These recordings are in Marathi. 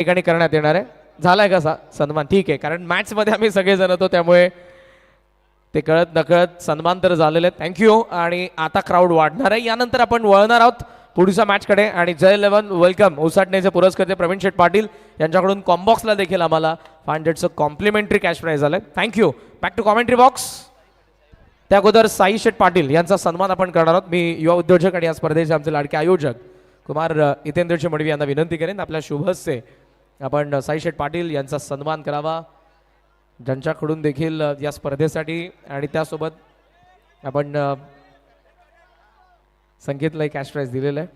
ठिकाणी करण्यात येणार आहे. झालाय का सन्मान? ठीक आहे, कारण मॅच मध्ये आम्ही सगळेजण होतो त्यामुळे ते कळत नकळत सन्मान तर झालेले आहेत. थँक्यू. आणि आता क्राऊड वाढणार आहे. यानंतर आपण वळणार आहोत पुढच्या मॅचकडे आणि जय 11 वेलकम उसाटणेचे पुरस्कर्ते प्रवीण शेठ पाटील यांच्याकडून कॉम्बॉक्सला देखील आम्हाला 500चं कॉम्प्लिमेंटरी कॅश प्राइज आलंय. Thank you. Back to commentary box. त्या अगोदर साई शेठ पाटील यांचा सन्मान आपण करणार आहोत. मी युवा उद्योजक आणि या स्पर्धेचे आमचे लाडके आयोजक कुमार हितेंद्रजी मडवी यांना विनंती करेन आपल्या शुभहस्ते आपण साई शेठ पाटील यांचा सन्मान करावा, ज्यांच्याकडून देखील या स्पर्धेसाठी आणि त्यासोबत आपण संकेतला कॅश प्राइज दिलेलं आहे.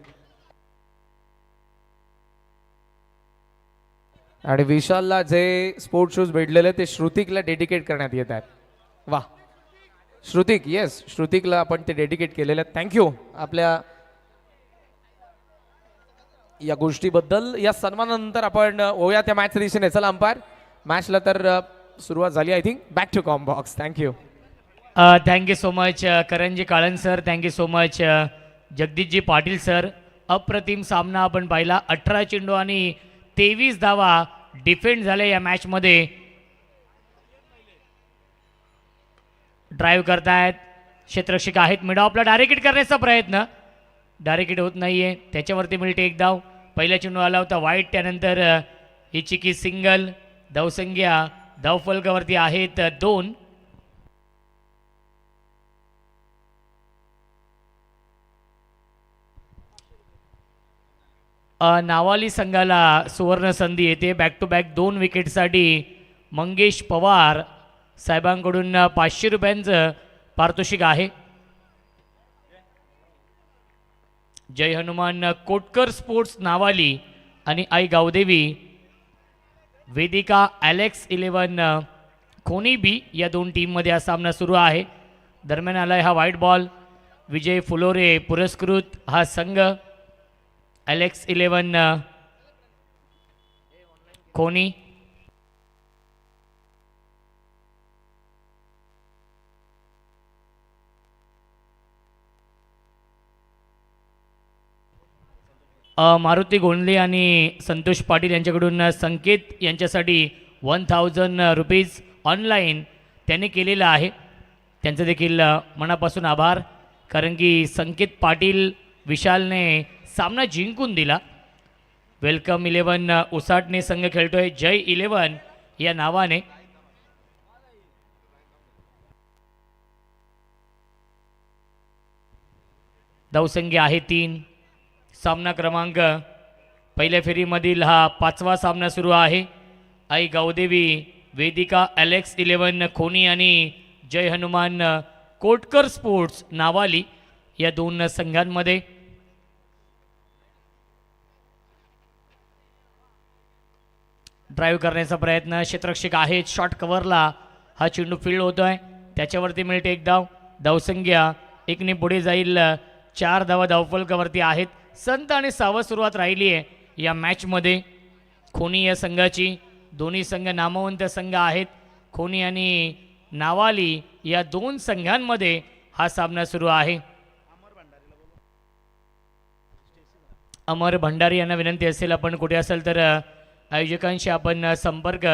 आणि विशालला जे स्पोर्ट शूज भेटलेले ते श्रुतिकला डेडिकेट करण्यात येत आहेत. वा श्रुतिक, येस श्रुतिकला आपण ते डेडिकेट केलेले आहेत. थँक्यू आपल्या या गोष्टीबद्दल. या सन्मानानंतर आपण ओया त्या मॅच दिशेने. चला अंपायर, मॅचला तर सुरुवात झाली I think. Back to comm box. Thank you. Thank you so much Karanji Kalan sir. Thank you so much Jagdishji Patil sir. अप्रतिम सामना आपण पाहिला. 18 चेंडू आणि 23 धावा डिफेंड झाले या मॅचमध्ये. ड्राईव्ह करतायत, क्षेत्ररक्षक आहेत, मिड ऑफला डायरेक्ट हिट करण्याचा प्रयत्न, डायरेक्ट हिट होत नाहीये, त्याच्यावरती मिळते एक धाव. पहिला चेंडू आला होता वाईट, त्यानंतर ही चिकी सिंगल. धावसंख्या धावफलकावरती आहेत 2. नावाली संघाला सुवर्ण संधी येते. बॅक टू बॅक 2 विकेटसाठी मंगेश पवार साहेबांकडून 500 रुपयांचं पारितोषिक आहे. जय हनुमान कोटकर स्पोर्ट्स नावाली आणि आई गावदेवी वेदिका ॲलेक्स 11 खोनी बी या 2 टीममध्ये हा सामना सुरू आहे. दरम्यान आलाय हा व्हाईट बॉल. विजय फुलोरे पुरस्कृत हा संघ. ॲलेक्स 11 खोनी. मारुती गोंडले आणि संतोष पाटील यांच्याकडून संकेत यांच्यासाठी 1000 रुपीज ऑनलाईन त्यांनी केलेलं आहे. त्यांचं देखील मनापासून आभार, कारण की संकेत पाटील विशालने सामना जिंकून दिला. वेलकम 11 उसाटणे संघ खेळतोय जय 11 या नावाने. धावसंख्या आहे 3. सामना क्रमांक पहिल्या फेरीमधील हा 5वा सामना सुरू आहे. आई गावदेवी वेदिका ॲलेक्स 11 खोनी आणि जय हनुमान कोटकर स्पोर्ट्स नावाली या 2 संघांमध्ये. ड्राईव्ह करण्याचा प्रयत्न, क्षेत्ररक्षक आहेत, शॉर्ट कव्हरला हा चेंडू फील्ड होतोय, त्याच्यावरती मिळते एक धाव. धावसंख्या 1ने पुढे जाईल. 4 धावा धावफलकावरती आहेत. संत आणि सावध सुरुवात राहिली आहे या मॅचमध्ये खोनी या संघाची. दोन्ही संघ नामवंत संघ आहेत. खोनी आणि नावाली या 2 संघांमध्ये हा सामना सुरू आहे. अमर भंडारी यांना विनंती असेल आपण कुठे असेल तर आयोजकांशी आपण संपर्क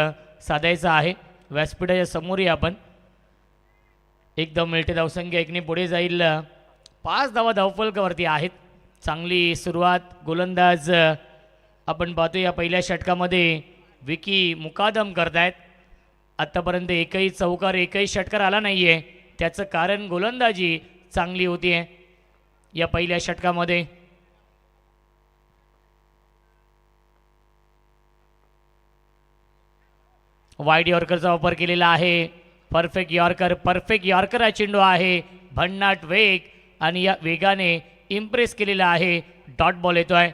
साधायचा आहे. व्यासपीठाच्या समोर आपण. एकदम मिळते. धावसंख्या 1ने पुढे जाईल. 5 धावा धावफलकावरती आहेत. चांगली सुरुवात. गोलंदाज आपण पाहतो या पहिल्या षटकामध्ये विकी मुकादम करतायत. आत्तापर्यंत एकही चौकार एकही षटकार आला नाही आहे. त्याचं कारण गोलंदाजी चांगली होती आहे या पहिल्या षटकामध्ये. वाईड यॉर्करचा वापर केलेला आहे. परफेक्ट यॉर्कर हा चेंडू आहे. भन्नाट वेग आणि या वेगाने इम्प्रेस केलेला आहे. डॉट बॉल येतोय.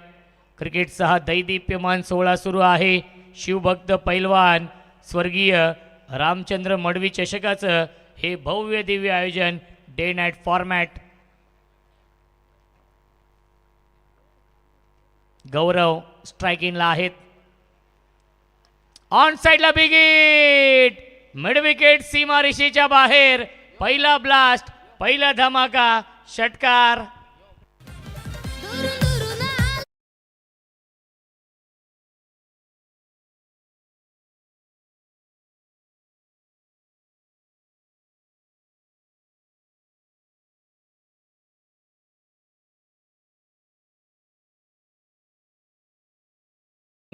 क्रिकेटचा हा दैदिप्यमान सोहळा सुरू आहे. शिवभक्त पैलवान स्वर्गीय रामचंद्र मडवी चषकाचं हे भव्य दिव्य आयोजन डे नाईट फॉर्मॅट. गौरव स्ट्रायकिंगला आहेत. ऑन साइडला बिग हिट. मिड विकेट सीमारेषेच्या बाहेर. पहिला ब्लास्ट, पहिला धमाका, षटकार.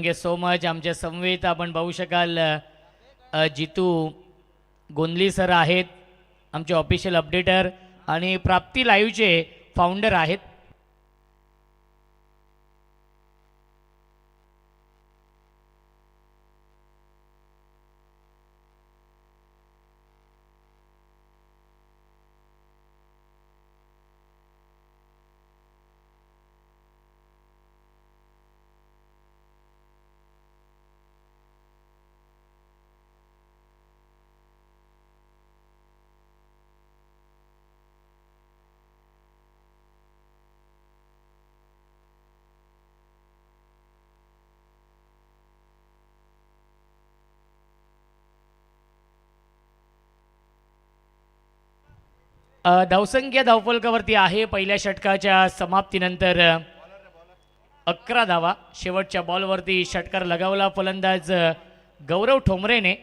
Thank you so much. आमच्या समवेत आपण पाहू शकाल जितू गोंदली सर आहेत, आमचे ऑफिशियल अपडेटर आणि प्राप्ती लाईव्हचे फाउंडर आहेत. धावसंख्या धावफलकावरती आहे. पहिल्या षटकाच्या समाप्तीनंतर 11 धावा. शेवटच्या बॉलवरती षटकार लगावला फलंदाज गौरव ठोंबरेने.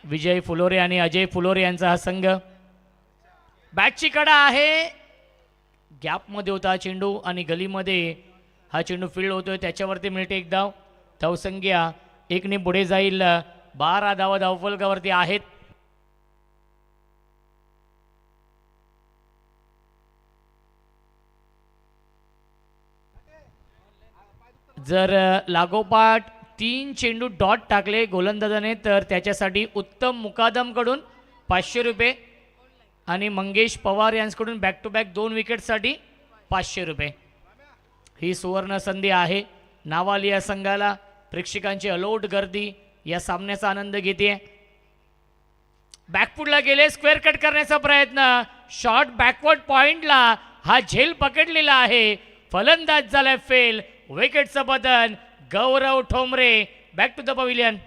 विजय फुलोरे आणि अजय फुलोरे यांचा हा संघ. बॅटची कडा आहे, गॅपमध्ये होता चेंडू आणि गलीमध्ये हा चेंडू फील्ड होतोय, त्याच्यावरती मिळते एक धाव. धावसंख्या 1ने पुढे जाईल. 12 धावा धावफलकावरती आहेत. जर लागोपाठ 3 चेंडू डॉट टाकले गोलंदाजाने तर त्याच्यासाठी उत्तम मुकादमकडून 500 रुपये आणि मंगेश पवार यांच्याकडून बॅक टू बॅक 2 विकेटसाठी 500 रुपये. ही सुवर्ण संधी आहे. नावालिया संघाला प्रेक्षकांची अलोट गर्दी या सामन्याचा आनंद घेते. बॅकफुटला गेले, स्क्वेअर कट करण्याचा प्रयत्न, शॉर्ट बॅकवर्ड पॉइंटला हा झेल पकडलेला आहे. फलंदाज झालाय फेल. विकेटचं बदन. Gaurav Thombre back to the pavilion.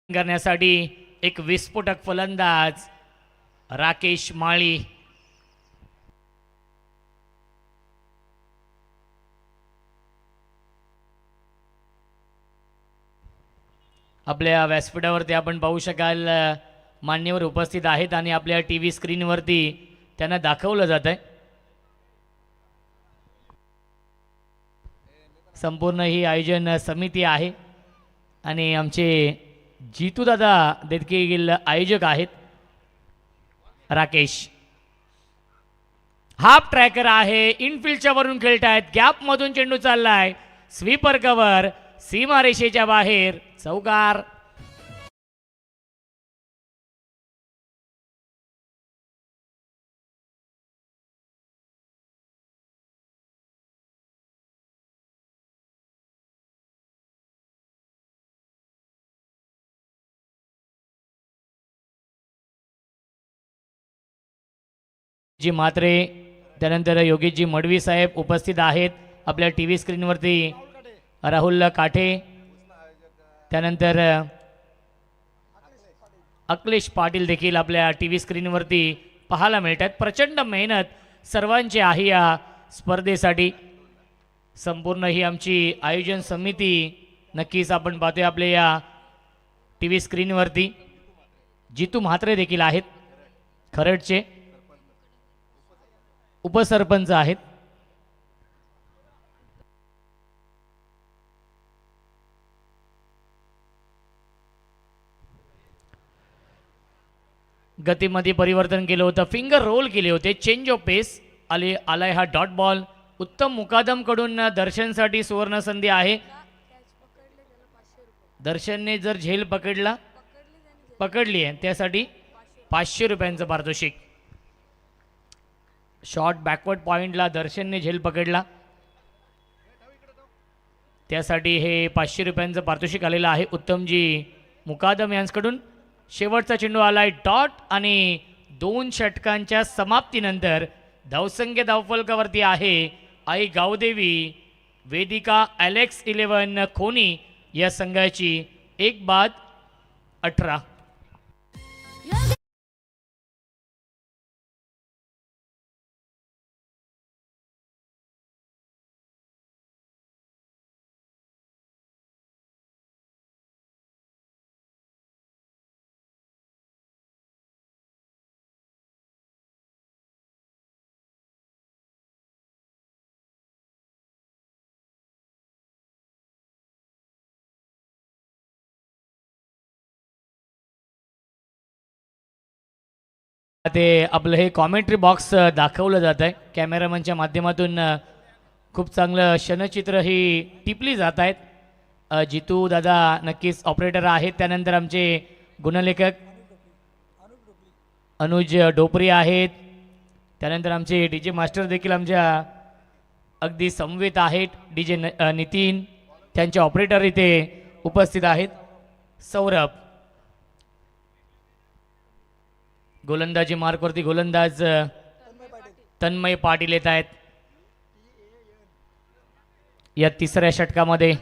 करण्यासाठी एक विस्फोटक फलंदाज राकेश माळी. आपल्या व्यासपीठावरती आपण पाहू शकाल मान्यवर उपस्थित आहेत आणि आपल्या टीव्ही स्क्रीनवरती त्यांना दाखवलं जात आहे. संपूर्ण ही आयोजन समिती आहे आणि आमचे जितू दादा देखील आयोजक आहेत. राकेश हाफ ट्रॅकर आहे, इनफिल्डच्या वरून खेळतायत, गॅप मधून चेंडू चाललाय, स्वीपर कव्हर, सीमारेषेच्या बाहेर, चौकार. जी मात्रे, त्यानंतर योगेशजी मडवी साहेब उपस्थित आहेत आपल्या टीव्ही स्क्रीनवरती. राहुल काठे, त्यानंतर अखिलेश पाटील देखील आपल्या टीव्ही स्क्रीनवरती पाहायला मिळतात. प्रचंड मेहनत सर्वांची आहे या स्पर्धेसाठी. संपूर्ण ही आमची आयोजन समिती नक्कीच आपण पाहतोय आपल्या या टीव्ही स्क्रीनवरती. जितू म्हात्रे देखील आहेत, खरडचे उपसरपंच आहेत. गतीमध्ये परिवर्तन केलं होतं, फिंगर रोल केले होते, चेंज ऑफ पेस आलाय हा डॉट बॉल. उत्तम मुकादम कडून दर्शनसाठी सुवर्ण संधी आहे. दर्शनने जर झेल पकडली आहे त्यासाठी 500 रुपयांचं पारितोषिक. शॉर्ट बॅकवर्ड पॉइंटला दर्शनने झेल पकडला त्यासाठी हे 500 रुपयांचं पारितोषिक आलेलं आहे उत्तमजी मुकादम यांच्याकडून. शेवटचा चेंडू आलाय डॉट आणि 2 षटकांच्या समाप्तीनंतर धावसंख्या धावफलकावरती आहे आई गावदेवी, वेदिका, एलेक्स 11 खोनी या संघाची एक बाद 18. ते आपलं हे कॉमेंट्री बॉक्स दाखवलं जात आहे कॅमेरामनच्या माध्यमातून. खूप चांगलं क्षणचित्र ही टिपली जात आहेत. जितू दादा नक्कीच ऑपरेटर आहेत. त्यानंतर आमचे गुणलेखक अनुज डोपरी आहेत. त्यानंतर आमचे डी जे मास्टर देखील आमच्या अगदी समवेत आहेत. डी जे नितीन त्यांचे ऑपरेटर इथे उपस्थित आहेत. सौरभ गोलंदाजी मार्कवरती गोलंदाज तन्मय पाटील येत आहेत या तिसऱ्या षटकामध्ये.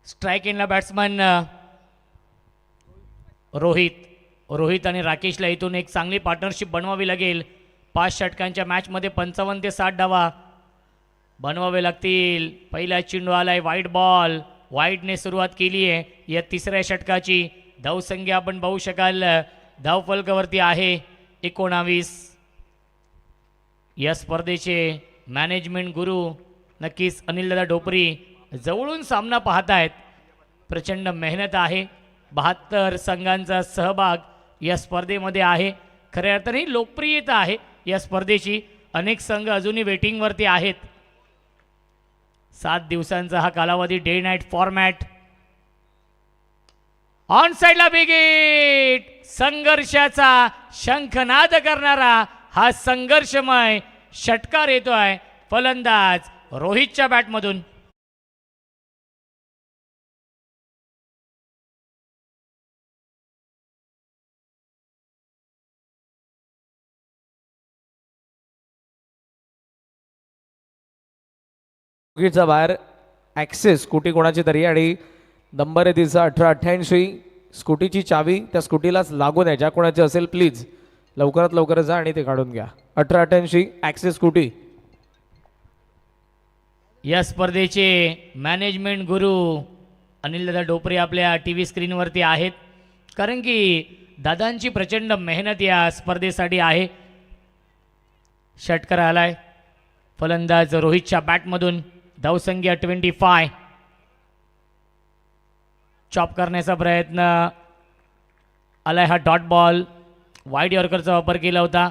स्ट्राईक एंडला बॅट्समन रोहित आणि राकेशला इथून एक चांगली पार्टनरशिप बनवावी लागेल. 5 षटकांच्या मॅचमध्ये 55 ते 60 धावा बनवावे लागतील. पहिला चेंडू आलाय वाईट बॉल. वाईटने सुरुवात केली आहे या तिसऱ्या षटकाची. धावसंख्या आपण पाहू शकाल धावफलकावरती आहे 19. या स्पर्धेचे मॅनेजमेंट गुरु नक्कीच अनिलदादा डोपरी जवळून सामना पाहतायत. प्रचंड मेहनत आहे. 72 संघांचा सहभाग या स्पर्धेमध्ये आहे. खऱ्या अर्थाने लोकप्रियता आहे या स्पर्धेची. अनेक संघ अजूनही वेटिंगवरती आहेत. 7 दिवसांचा हा कालावधी. Day night format. ऑन साइडला बिग हिट. संघर्षाचा शंखनाद करणारा हा संघर्षमय षटकार येतोय फलंदाज रोहितच्या बॅटमधून. स्कूटीचा बाहेर ॲक्सेस स्कूटी कोणाची तरी आणि नंबर आहे तिचा 1888. स्कूटीची चावी त्या स्कूटीलाच लागून आहे. ज्या कोणाची असेल प्लीज लवकरात लवकर जा आणि ते काढून घ्या. 1888 ॲक्सेस स्कूटी. या स्पर्धेचे मॅनेजमेंट गुरु अनिलदादा डोपरे आपल्या टी व्ही स्क्रीनवरती आहेत. कारण की दादांची प्रचंड मेहनत या स्पर्धेसाठी आहे. षटकार आलाय फलंदाज रोहितच्या बॅटमधून. धावसंख्या 25. चॉप करण्याचा प्रयत्न आलाय. हा डॉट बॉल. वाईड यॉर्करचा वापर केला होता.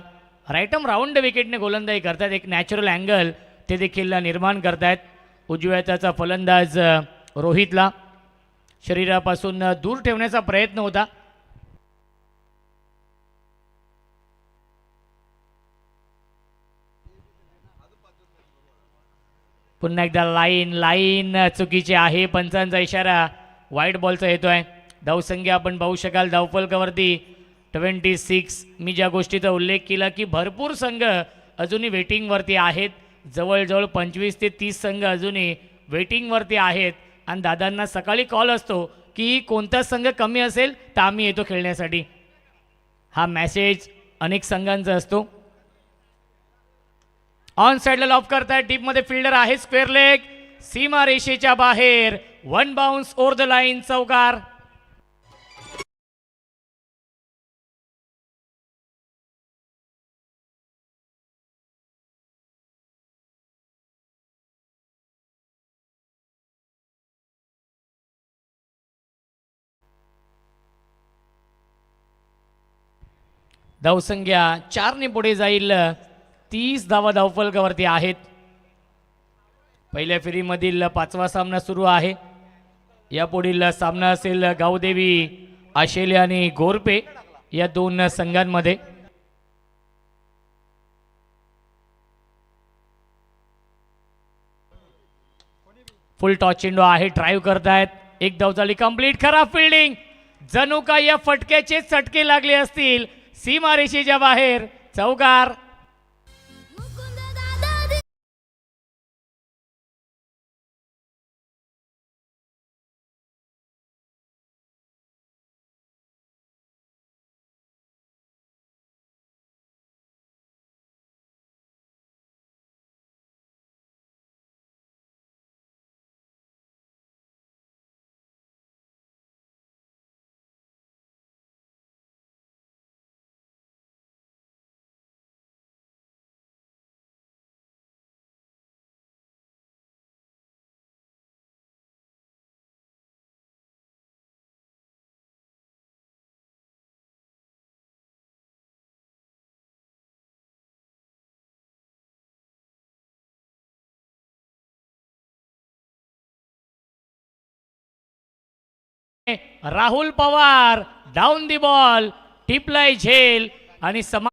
राईटम राऊंड विकेटने गोलंदाजी करतात. एक नॅचरल अँगल ते देखील निर्माण करतायत. उजव्या हाताचा फलंदाज रोहितला शरीरापासून दूर ठेवण्याचा प्रयत्न होता. पुन्हा एकदा लाईन चुकीची आहे. पंचांचा इशारा वाईट बॉलचा येतोय. धावसंख्या आपण पाहू शकाल धावफलकावरती 26. मी ज्या गोष्टीचा उल्लेख केला की भरपूर संघ अजूनही वेटिंगवरती आहेत. जवळजवळ 25 ते 30 संघ अजूनही वेटिंगवरती आहेत. आणि दादांना सकाळी कॉल असतो की कोणता संघ कमी असेल तर आम्ही येतो खेळण्यासाठी. हा मेसेज अनेक संघांचा असतो. ऑन साइडला लॉफ करताय. डीपमध्ये फिल्डर आहे. Square leg. सीमा रेषेच्या बाहेर. 1 बाउन्स ओव्हर द लाईन. चौकार. धावसंख्या 4 पुढे जाईल. 30 धावा धावफलकावरती आहेत. पहिल्या फेरीमधील 5वा सामना सुरू आहे. यापुढील सामना असेल गावदेवी आशेले आणि गोरपे या दोन संघांमध्ये. फुल टॉस चेंडू आहे, ड्राईव्ह करतायत, एक धाव झाली कंप्लीट. खराब फिल्डिंग, जणू का या फटक्याचे चटके लागले असतील सीमारेषेच्या बाहेर. चौकार. Rahul Pawar down the ball, टिपलाय झेल आणि समा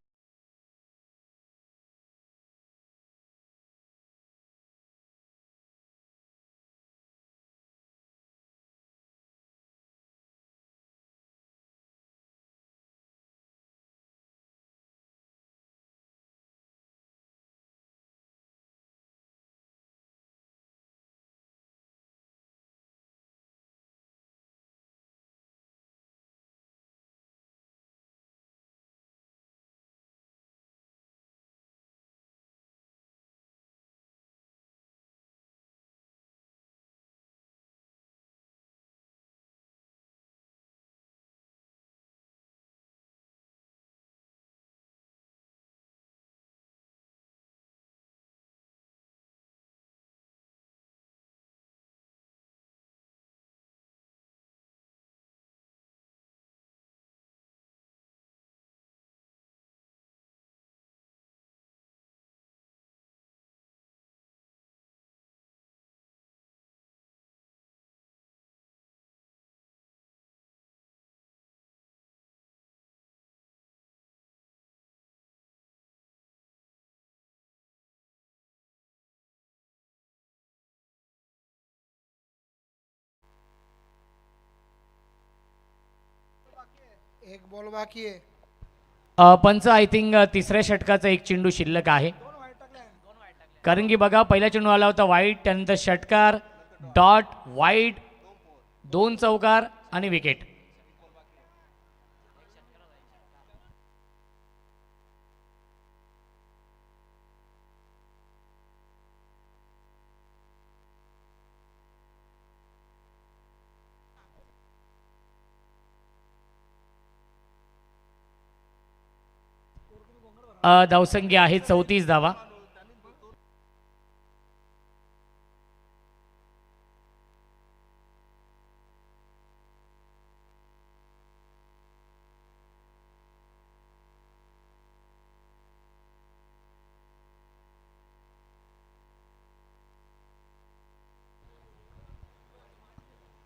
एक बॉल बाकी आहे. पंच आय थिंक तिसऱ्या षटकाचा एक चेंडू शिल्लक आहे. कारण की बघा पहिला चेंडू आला होता वाईट, त्यानंतर षटकार, डॉट, वाईट, 2 चौकार आणि विकेट. धावसंख्या आहे 34 धावा.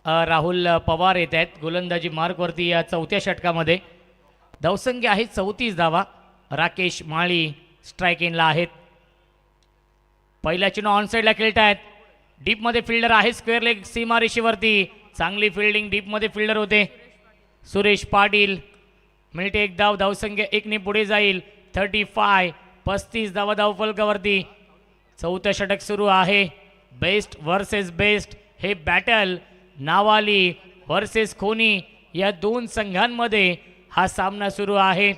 राहुल पवार येत आहेत गोलंदाजी मार्कवरती या चौथ्या षटकामध्ये. धावसंख्या आहे 34 धावा. राकेश माळी स्ट्राईक इनला आहेत. पहिला चेंडू ऑन साईडला खेळत आहेत. डीपमध्ये फिल्डर आहे, स्क्वेअर लेग सीमारेषेवरती. चांगली फिल्डिंग, डीपमध्ये फिल्डर होते सुरेश पाटील. मिळते एक धाव, धावसंख्या 1 ने पुढे जाईल. 35 धावा धावफलकावरती. चौथं षटक सुरू आहे. बेस्ट वर्सेस बेस्ट हे बॅटल, नावाली वर्सेस खोनी या दोन संघांमध्ये हा सामना सुरू आहे.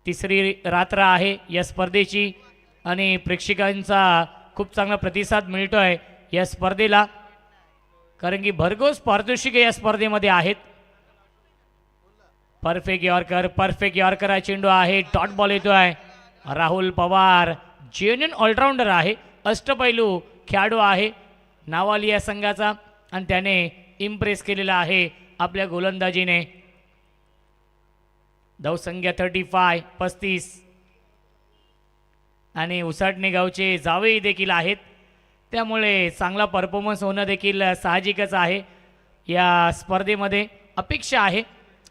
तिसरी रात्र आहे या स्पर्धेची आणि प्रेक्षकांचा खूप चांगला प्रतिसाद मिळतोय या स्पर्धेला, कारण की भरघोस पारितोषिके या स्पर्धेमध्ये आहेत. परफेक्ट यॉर्कर हा चेंडू आहे, डॉट बॉल येतोय. राहुल पवार जेन्युइन ऑलराऊंडर आहे, अष्टपैलू खेळाडू आहे नावाली या संघाचा आणि त्याने इम्प्रेस केलेला आहे आपल्या गोलंदाजीने. धावसंख्या 35 आणि उसाटणे गावचे जावेही देखील आहेत, त्यामुळे चांगला परफॉर्मन्स होणं देखील साहजिकच आहे या स्पर्धेमध्ये. अपेक्षा आहे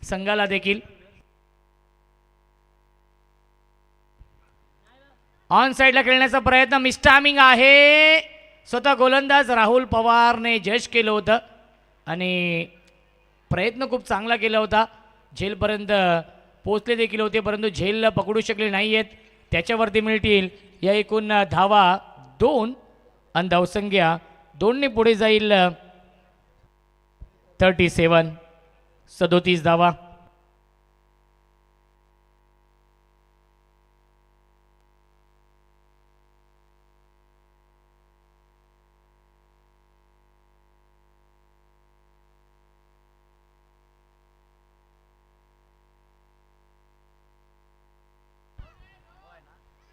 संघाला देखील. ऑन साईडला खेळण्याचा प्रयत्न, मिस्टामिंग आहे. स्वतः गोलंदाज राहुल पवारने जज केलं होतं आणि प्रयत्न खूप चांगला केला होता. झेलपर्यंत पोचले देखील होते, परंतु झेल पकडू शकले नाही आहेत. त्याच्यावरती मिळतील या एकूण धावा 2 आणि धावसंख्या 2ने पुढे जाईल 37 धावा.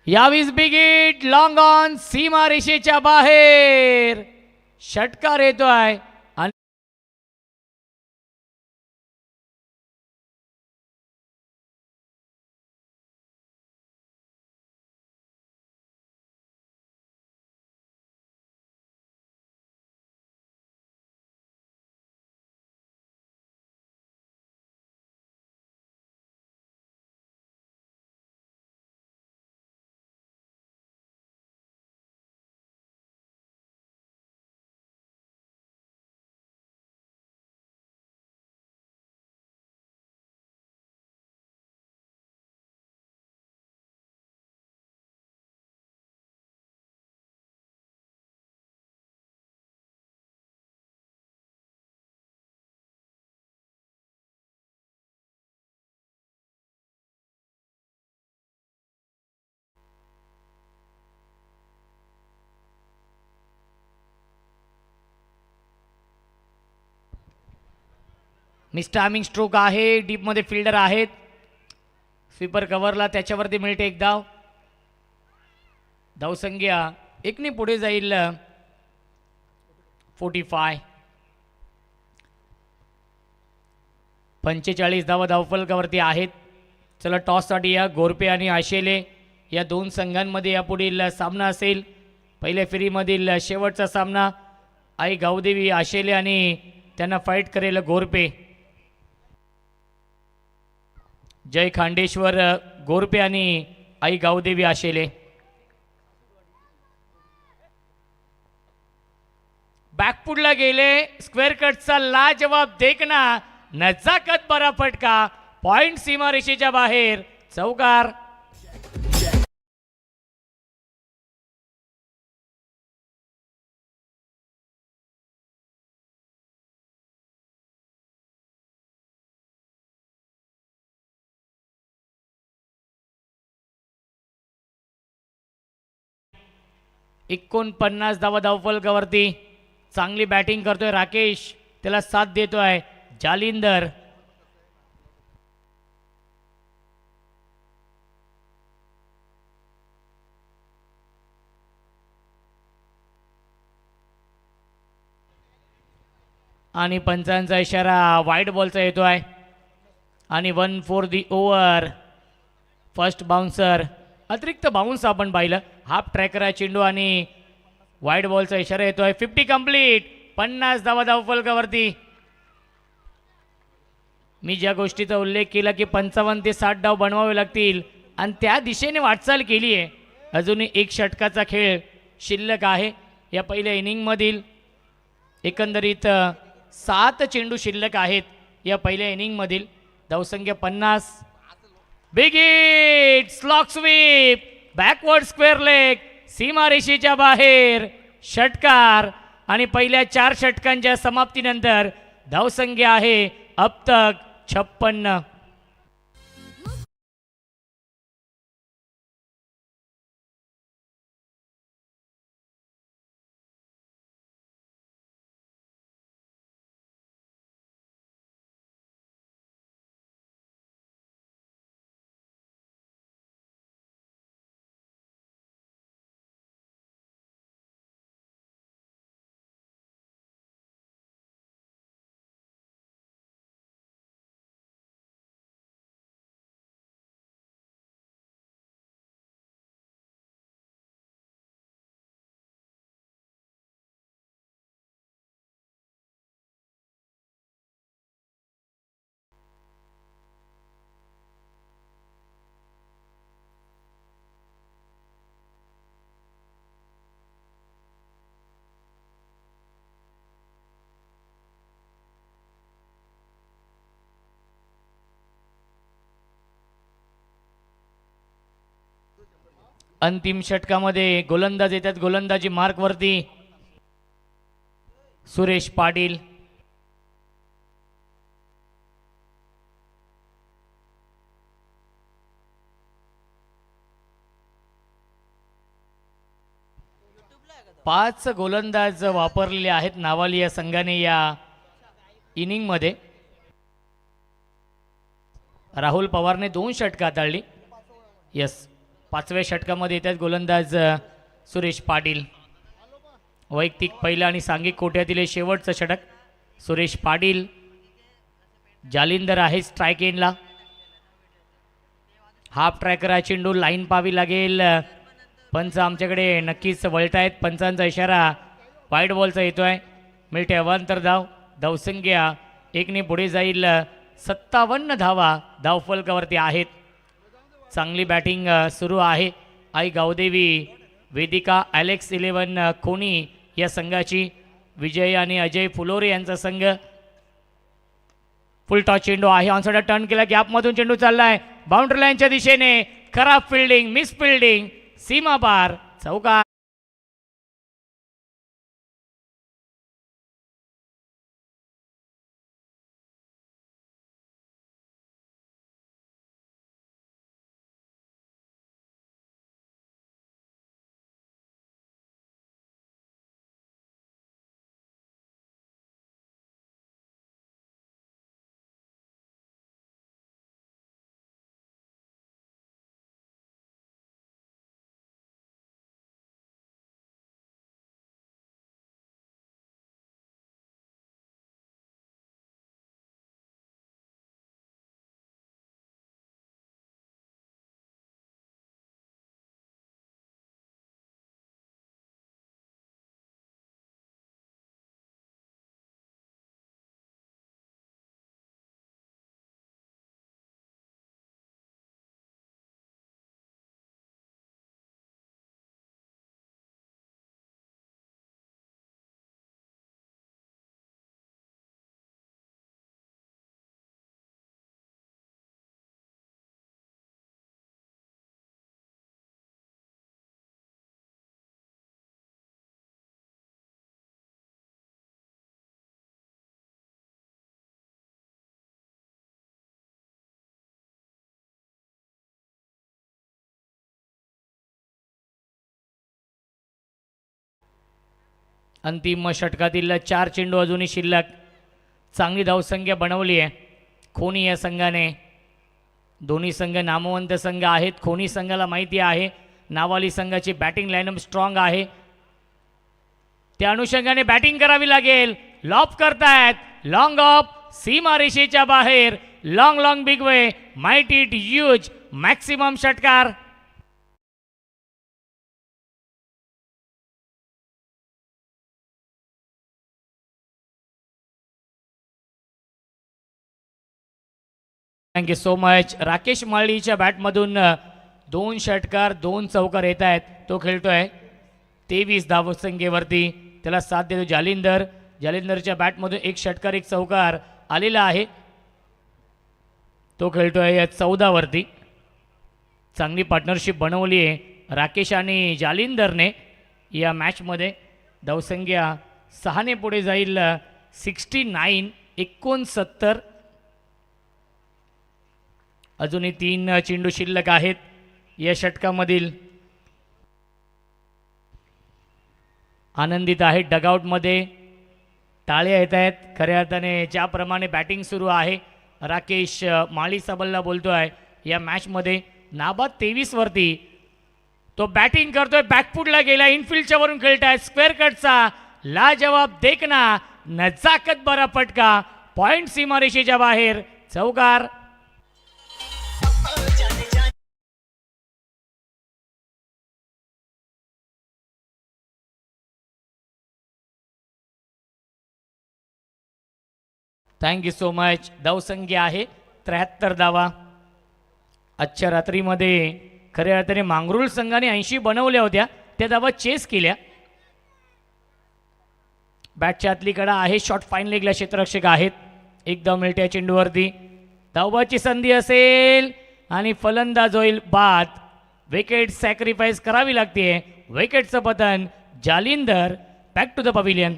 यावीस बिगिट लॉंग ऑन, सीमा रेषेच्या बाहेर षटकार येतोय. आणि मिस्टामिंग स्ट्रोक आहे. डीपमध्ये फिल्डर आहेत. स्वीपर कव्हरला, त्याच्यावरती मिळते एक धाव. धावसंख्या 1ने पुढे जाईल 45. 45 धावा धावफलकावरती आहेत. चला टॉससाठी या गोरपे आणि आशेले या 2 संघांमध्ये यापुढील सामना असेल. पहिल्या फेरीमधील शेवटचा सामना आई गावदेवी आशेले आणि त्यांना फाईट करेल गोरपे. जय खांडेश्वर गोरपे आणि आई गावदेवी आशेले. बॅकफुटला गेले. स्क्वेअर कटचा लाजवाब देखना, नजाकत बरा फटका. पॉइंट सीमारेषेच्या बाहेर, चौकार. एकोणपन्नास धावा धावफलकावरती. चांगली बॅटिंग करतोय राकेश, त्याला साथ देतोय जालिंदर. आणि पंचांचा इशारा वाईड बॉलचा येतोय आणि 1 for the over. First bouncer, अतिरिक्त बाउन्स आपण पाहिलं. हाफ ट्रॅकर चेंडू आणि वाईड बॉलचा इशारा येतोय. 50 कंप्लीट. 50 धावा धावफलकावरती. मी ज्या गोष्टीचा उल्लेख केला की 55 ते 60 डाव बनवावे लागतील आणि त्या दिशेने वाटचाल केली आहे. अजूनही एक षटकाचा खेळ शिल्लक आहे या पहिल्या इनिंगमधील. एकंदरीत 7 चेंडू शिल्लक आहेत या पहिल्या इनिंगमधील. धावसंख्या 50. Big hit, slog sweep, backward square leg, सीमारेषेच्या बाहेर षटकार. आणि पहिल्या 4 षटकांच्या समाप्तीनंतर धावसंख्या आहे अब तक 56. अंतिम षटकामध्ये गोलंदाज येतात. गोलंदाजी मार्कवरती सुरेश पाटील. पाच गोलंदाज वापरलेले आहेत नावाली या संघाने या इनिंगमध्ये. राहुल पवारने 2 षटकं हाताळली. यस, 5व्या षटकामध्ये येतात गोलंदाज सुरेश पाटील. वैयक्तिक पहिला आणि सांघिक कोट्यातील हे शेवटचं षटक. सुरेश पाटील. जालिंदर आहे स्ट्राईक एंडला. हाफ ट्रॅकर हा चेंडू लाईन पाहावी लागेल. पंच आमच्याकडे नक्कीच वळतायत. पंचांचा इशारा वाईट बॉलचा येतोय. मिळते अवांतर धाव. धावसंख्या 1ने पुढे जाईल. 57 धावा धावफलकावरती आहेत. चांगली बॅटिंग सुरू आहे. आई गावदेवी वेदिका ॲलेक्स 11 कोणी या संघाची. विजय आणि अजय फुलोरे यांचा संघ. फुल टॉस चेंडू आहे. ऑनसाइड टर्न केला. गॅपमधून चेंडू चाललाय बाउंड्री लाईनच्या दिशेने. खराब फिल्डिंग, मिस फिल्डिंग, सीमा पार, चौकार. अंतिम षटकातील 4 चेंडू अजूनही शिल्लक. चांगली धावसंख्या बनवली आहे खोनी या संघाने. दोन्ही संघ नामवंत संघ आहेत. खोनी संघाला माहिती आहे नावाली संघाची बॅटिंग लाईनअप स्ट्रॉंग आहे. त्या अनुषंगाने बॅटिंग करावी लागेल. लॉप करतायत. लॉंग ऑफ सीमा रेषेच्या बाहेर. Long long big way, might it huge, maximum षटकार. Thank you so much. राकेश माळीच्या बॅटमधून 2 षटकार 2 चौकार येत आहेत. तो खेळतोय 23 धावसंख्येवरती. त्याला साथ देतो जालिंदर. जालिंदरच्या बॅटमधून 1 षटकार 1 चौकार आलेला आहे. तो खेळतोय 14 वरती. चांगली पार्टनरशिप बनवली आहे राकेश आणि जालिंदरने या मॅचमध्ये. धावसंख्या 6ने पुढे जाईल. 69 69. अजूनही 3 चेंडू शिल्लक आहेत या षटकामधील. आनंदित आहेत डगआउटमध्ये. टाळ्या येत आहेत. खऱ्या अर्थाने ज्याप्रमाणे बॅटिंग सुरू आहे. राकेश माळी सबलला बोलतोय या मॅचमध्ये नाबाद 23 वरती तो बॅटिंग करतोय. बॅकफुटला गेला. इनफिल्डच्या वरून खेळताय. स्क्वेअर कटचा लाजवाब देखना, नजाकत बरा फटका. पॉइंट सीमारेषेच्या बाहेर. चौकार. Thank you so much. धावसंख्या आहे 73 धावा. आजच्या रात्रीमध्ये खऱ्या अर्थाने मांगरूळ संघाने 80 बनवल्या होत्या. त्या धावा चेस केल्या. बॅटच्या आतली कडा आहे. शॉर्ट फाईन लेगला क्षेत्ररक्षक आहेत. एकदम मिळत्या चेंडूवरती धावबाची संधी असेल आणि फलंदाज होईल बाद. विकेट सॅक्रिफाईस करावी लागते. विकेटचं पतन Jalindar. Back to the pavilion.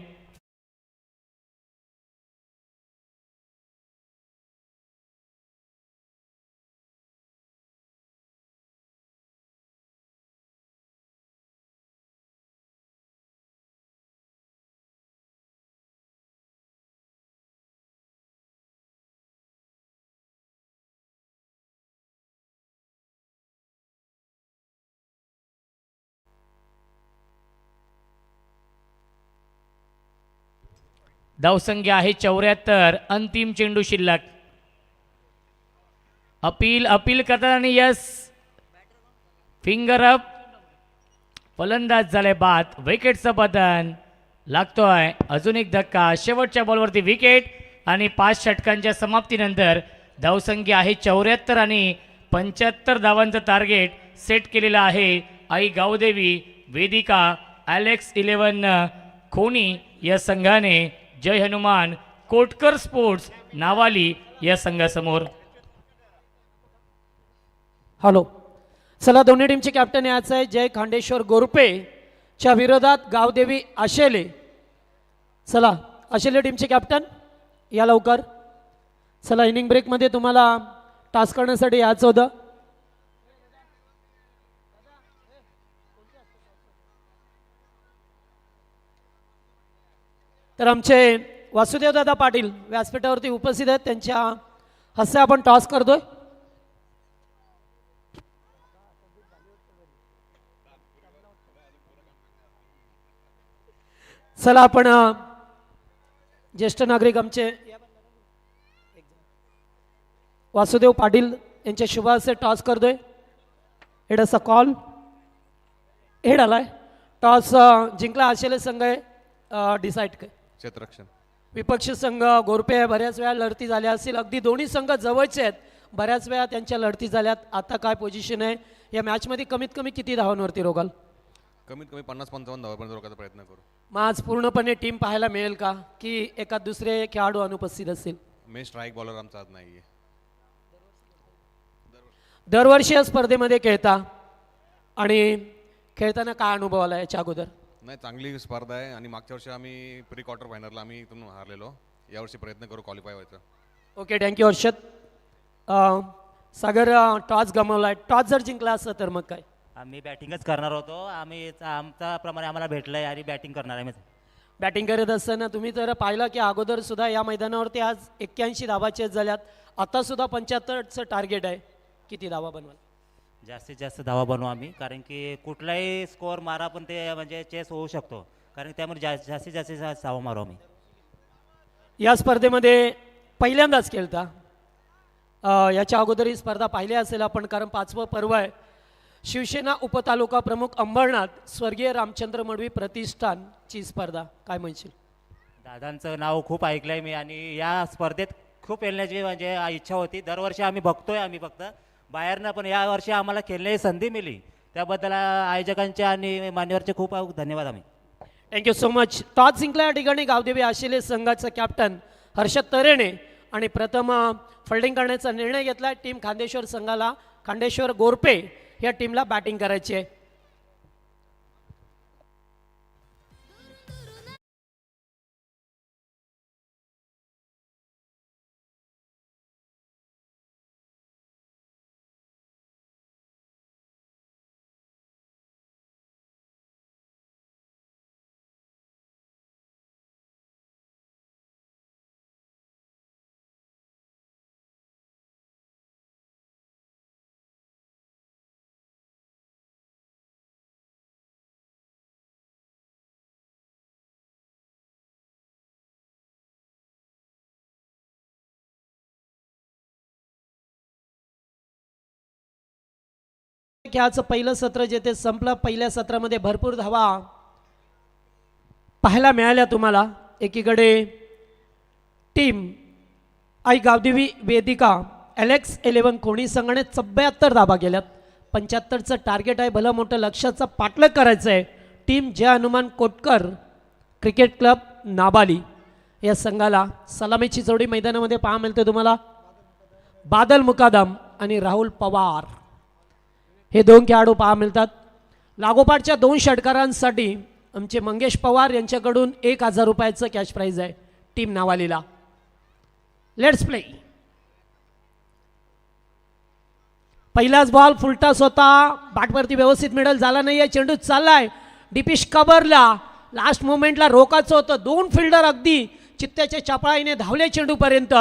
धावसंख्या आहे 74. अंतिम चेंडू शिल्लक. अपील करतात आणि यस फिंगर अप. फलंदाज झाले बाद. विकेटचं पतन लागतोय. अजून एक धक्का. शेवटच्या बॉलवरती विकेट आणि 5 षटकांच्या समाप्तीनंतर धावसंख्या आहे 74 आणि 75 धावांचं टार्गेट सेट केलेलं आहे. आई गावदेवी वेदिका ॲलेक्स 11 खोनी या संघाने जय हनुमान कोटकर स्पोर्ट्स नावाली या संघासमोर. हॅलो, चला दोन्ही टीमचे कॅप्टन याचं आहे जय खांडेश्वर गोरपे च्या विरोधात गावदेवी आशेले. चला आशेले टीमचे कॅप्टन या लवकर. चला इनिंग ब्रेकमध्ये तुम्हाला टास्क करण्यासाठी यायचं होतं. तर आमचे वासुदेवदादा पाटील व्यासपीठावरती उपस्थित आहेत. त्यांच्या हस्ते आपण टॉस करतोय. चला आपण ज्येष्ठ नागरिक आमचे वासुदेव पाटील यांच्या शुभ हस्ते टॉस करतोय. हेड असा कॉल. हेड आलाय. टॉस जिंकला आशेले संघ आहे. डिसाईड काय क्षेत्ररक्षण. विपक्ष संघ गोरपे. बऱ्याच वेळा लढती झाल्या असतील. अगदी दोन्ही संघ जवळचे आहेत. बऱ्याच वेळा त्यांच्या लढती झाल्यात. आता काय पोझिशन आहे या मॅचमध्ये? कमीत कमी किती धावांवरती रोगाल? कमीत कमी 50-55 धावापर्यंत रोखायचा प्रयत्न करू. मग आज पूर्णपणे टीम पाहायला मिळेल का की एखाद दुसरे खेळाडू अनुपस्थित असतील? मेन स्ट्राईक बॉलर आमचा आज नाही आहे. दरवर्षी या स्पर्धेमध्ये खेळता आणि खेळताना काय अनुभव आला याच्या अगोदर? नाही, चांगली स्पर्धा आहे आणि मागच्या वर्षी आम्ही प्री क्वार्टर फायनलला आम्ही इथून हारलेलो. यावर्षी प्रयत्न करू क्वालिफाय व्हायचं. Okay, thank you Harshad. Sagar toss गमावला आहे. टॉस जर जिंकला असतं तर मग काय? आम्ही बॅटिंगच करणार होतो. आमचा प्रमाणे आम्हाला भेटलं आहे आणि बॅटिंग करणार आहे. बॅटिंग करत असताना तुम्ही तर पाहिलं की अगोदर सुद्धा या मैदानावरती आज 81 धावा चेस झाल्यात. आता सुद्धा 75चं टार्गेट आहे. किती धावा बनवाल? जास्तीत जास्त धावा बनवू आम्ही, कारण की कुठलाही स्कोअर मारा पण ते म्हणजे चेस होऊ शकतो, कारण त्यामुळे जास्तीत जास्त धावा मारू आम्ही. या स्पर्धेमध्ये पहिल्यांदाच खेळता. याच्या अगोदर ही स्पर्धा पाहिली असेल आपण, कारण 5वं पर्व आहे. शिवसेना उपतालुका प्रमुख अंबरनाथ स्वर्गीय रामचंद्र मडवी प्रतिष्ठानची स्पर्धा. काय म्हणशील? दादांचं नाव खूप ऐकलं आहे मी आणि या स्पर्धेत खूप खेळण्याची म्हणजे इच्छा होती. दरवर्षी आम्ही बघतोय आम्ही फक्त बाहेरनं, पण यावर्षी आम्हाला खेळण्याची संधी मिळली त्याबद्दल आयोजकांचे आणि मान्यवरचे खूप धन्यवाद. आम्ही थँक्यू सो मच. टॉस जिंकला या ठिकाणी गावदेवी आशिले संघाचा कॅप्टन हर्षद तरेने आणि प्रथम फिल्डिंग करण्याचा निर्णय घेतला. टीम खांदेश्वर संघाला, खांदेश्वर गोरपे या टीमला बॅटिंग करायची आहे. खेळाचं पहिलं सत्र जे ते संपलं. पहिल्या सत्रामध्ये भरपूर धावा पाहायला मिळाल्या तुम्हाला. एकीकडे टीम आई गावदेवी वेदिका ॲलेक्स 11 कोणी संघाने 74 धावा गेल्यात. 75चं टार्गेट आहे. भलं मोठं लक्ष्याचं पाठलाग करायचं आहे. टीम जय हनुमान कोटकर क्रिकेट क्लब नाबाली या संघाला सलामीची जोडी मैदानामध्ये पाहा मिळते तुम्हाला. बादल मुकादम आणि राहुल पवार हे 2 खेळाडू पहा मिळतात. लागोपाठच्या 2 षटकारांसाठी आमचे मंगेश पवार यांच्याकडून 1000 रुपयाचं कॅश प्राईज आहे टीम नावालीला. Let's play. पहिलाच बॉल फुलटॉस होता, बॅटवरती व्यवस्थित मिडल झाला नाहीये, चेंडू चाललाय डिपिश कबरला, लास्ट मोमेंटला रोकायचं होतं. 2 फिल्डर अगदी चित्त्याच्या चापळाईने धावले चेंडूपर्यंत,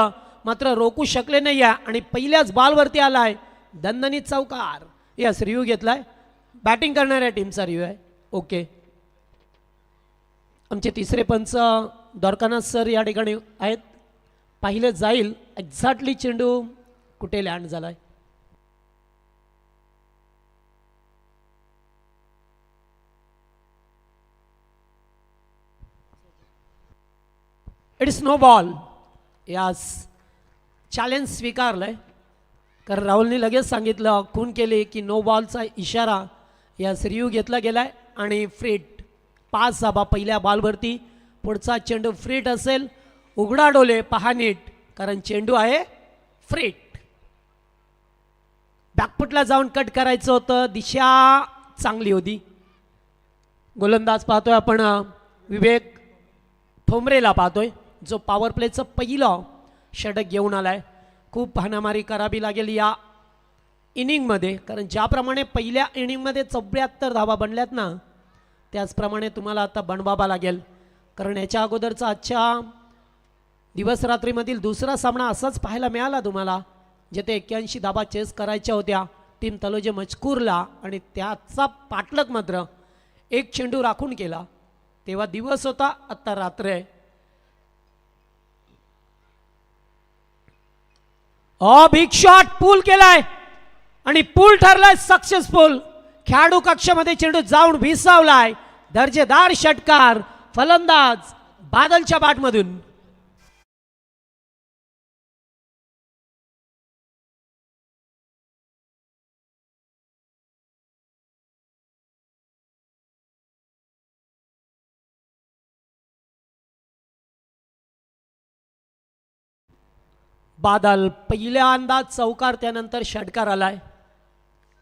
मात्र रोखू शकले नाही आहे आणि पहिल्याच बॉलवरती आलाय दणदणीत चौकार. यस, रिव्ह्यू घेतलाय, बॅटिंग करणाऱ्या टीमचा रिव्ह्यू आहे. ओके, आमचे तिसरे पंच द्वारकानाथ सर या ठिकाणी आहेत. पाहिलं जाईल एक्झॅक्टली चेंडू कुठे लँड झालाय. It's no ball. यास चॅलेंज स्वीकारलंय, कारण राहुलने लगेच सांगितलं खून केली की नो बॉलचा इशारा. यास रिव्ह्यू घेतला गेलाय आणि फ्रीट 5 धाबा पहिल्या बॉलवरती. पुढचा चेंडू फ्रीट असेल, उघडा डोले पहा नीट, कारण चेंडू आहे फ्रीट. बॅकफुटला जाऊन कट करायचं होतं, दिशा चांगली होती. गोलंदाज पाहतोय आपण विवेक ठोंबरेला पाहतोय, जो पॉवर प्लेचं पहिलं षटक घेऊन आलाय. खूप हाणामारी करावी लागेल या इनिंगमध्ये, कारण ज्याप्रमाणे पहिल्या इनिंगमध्ये 74 धावा बनल्यात ना, त्याचप्रमाणे तुम्हाला आता बनवावा लागेल. कारण याच्या अगोदरचा आजच्या दिवस रात्रीमधील दुसरा सामना असाच पाहायला मिळाला तुम्हाला, जेथे 81 धावा चेस करायच्या होत्या टीम तलोजे मजकूरला, आणि त्याचा पाठलक मात्र 1 चेंडू राखून केला. तेव्हा दिवस होता, आता रात्र आहे. बिग शॉट पूल केलाय आणि पूल ठरलाय सक्सेसफुल. खेळाडू कक्षामध्ये चेंडू जाऊन भिसावलाय. दर्जेदार षटकार फलंदाज बादलच्या बॅटमधून. बादल पहिल्यांदा चौकार, त्यानंतर षटकार आलाय.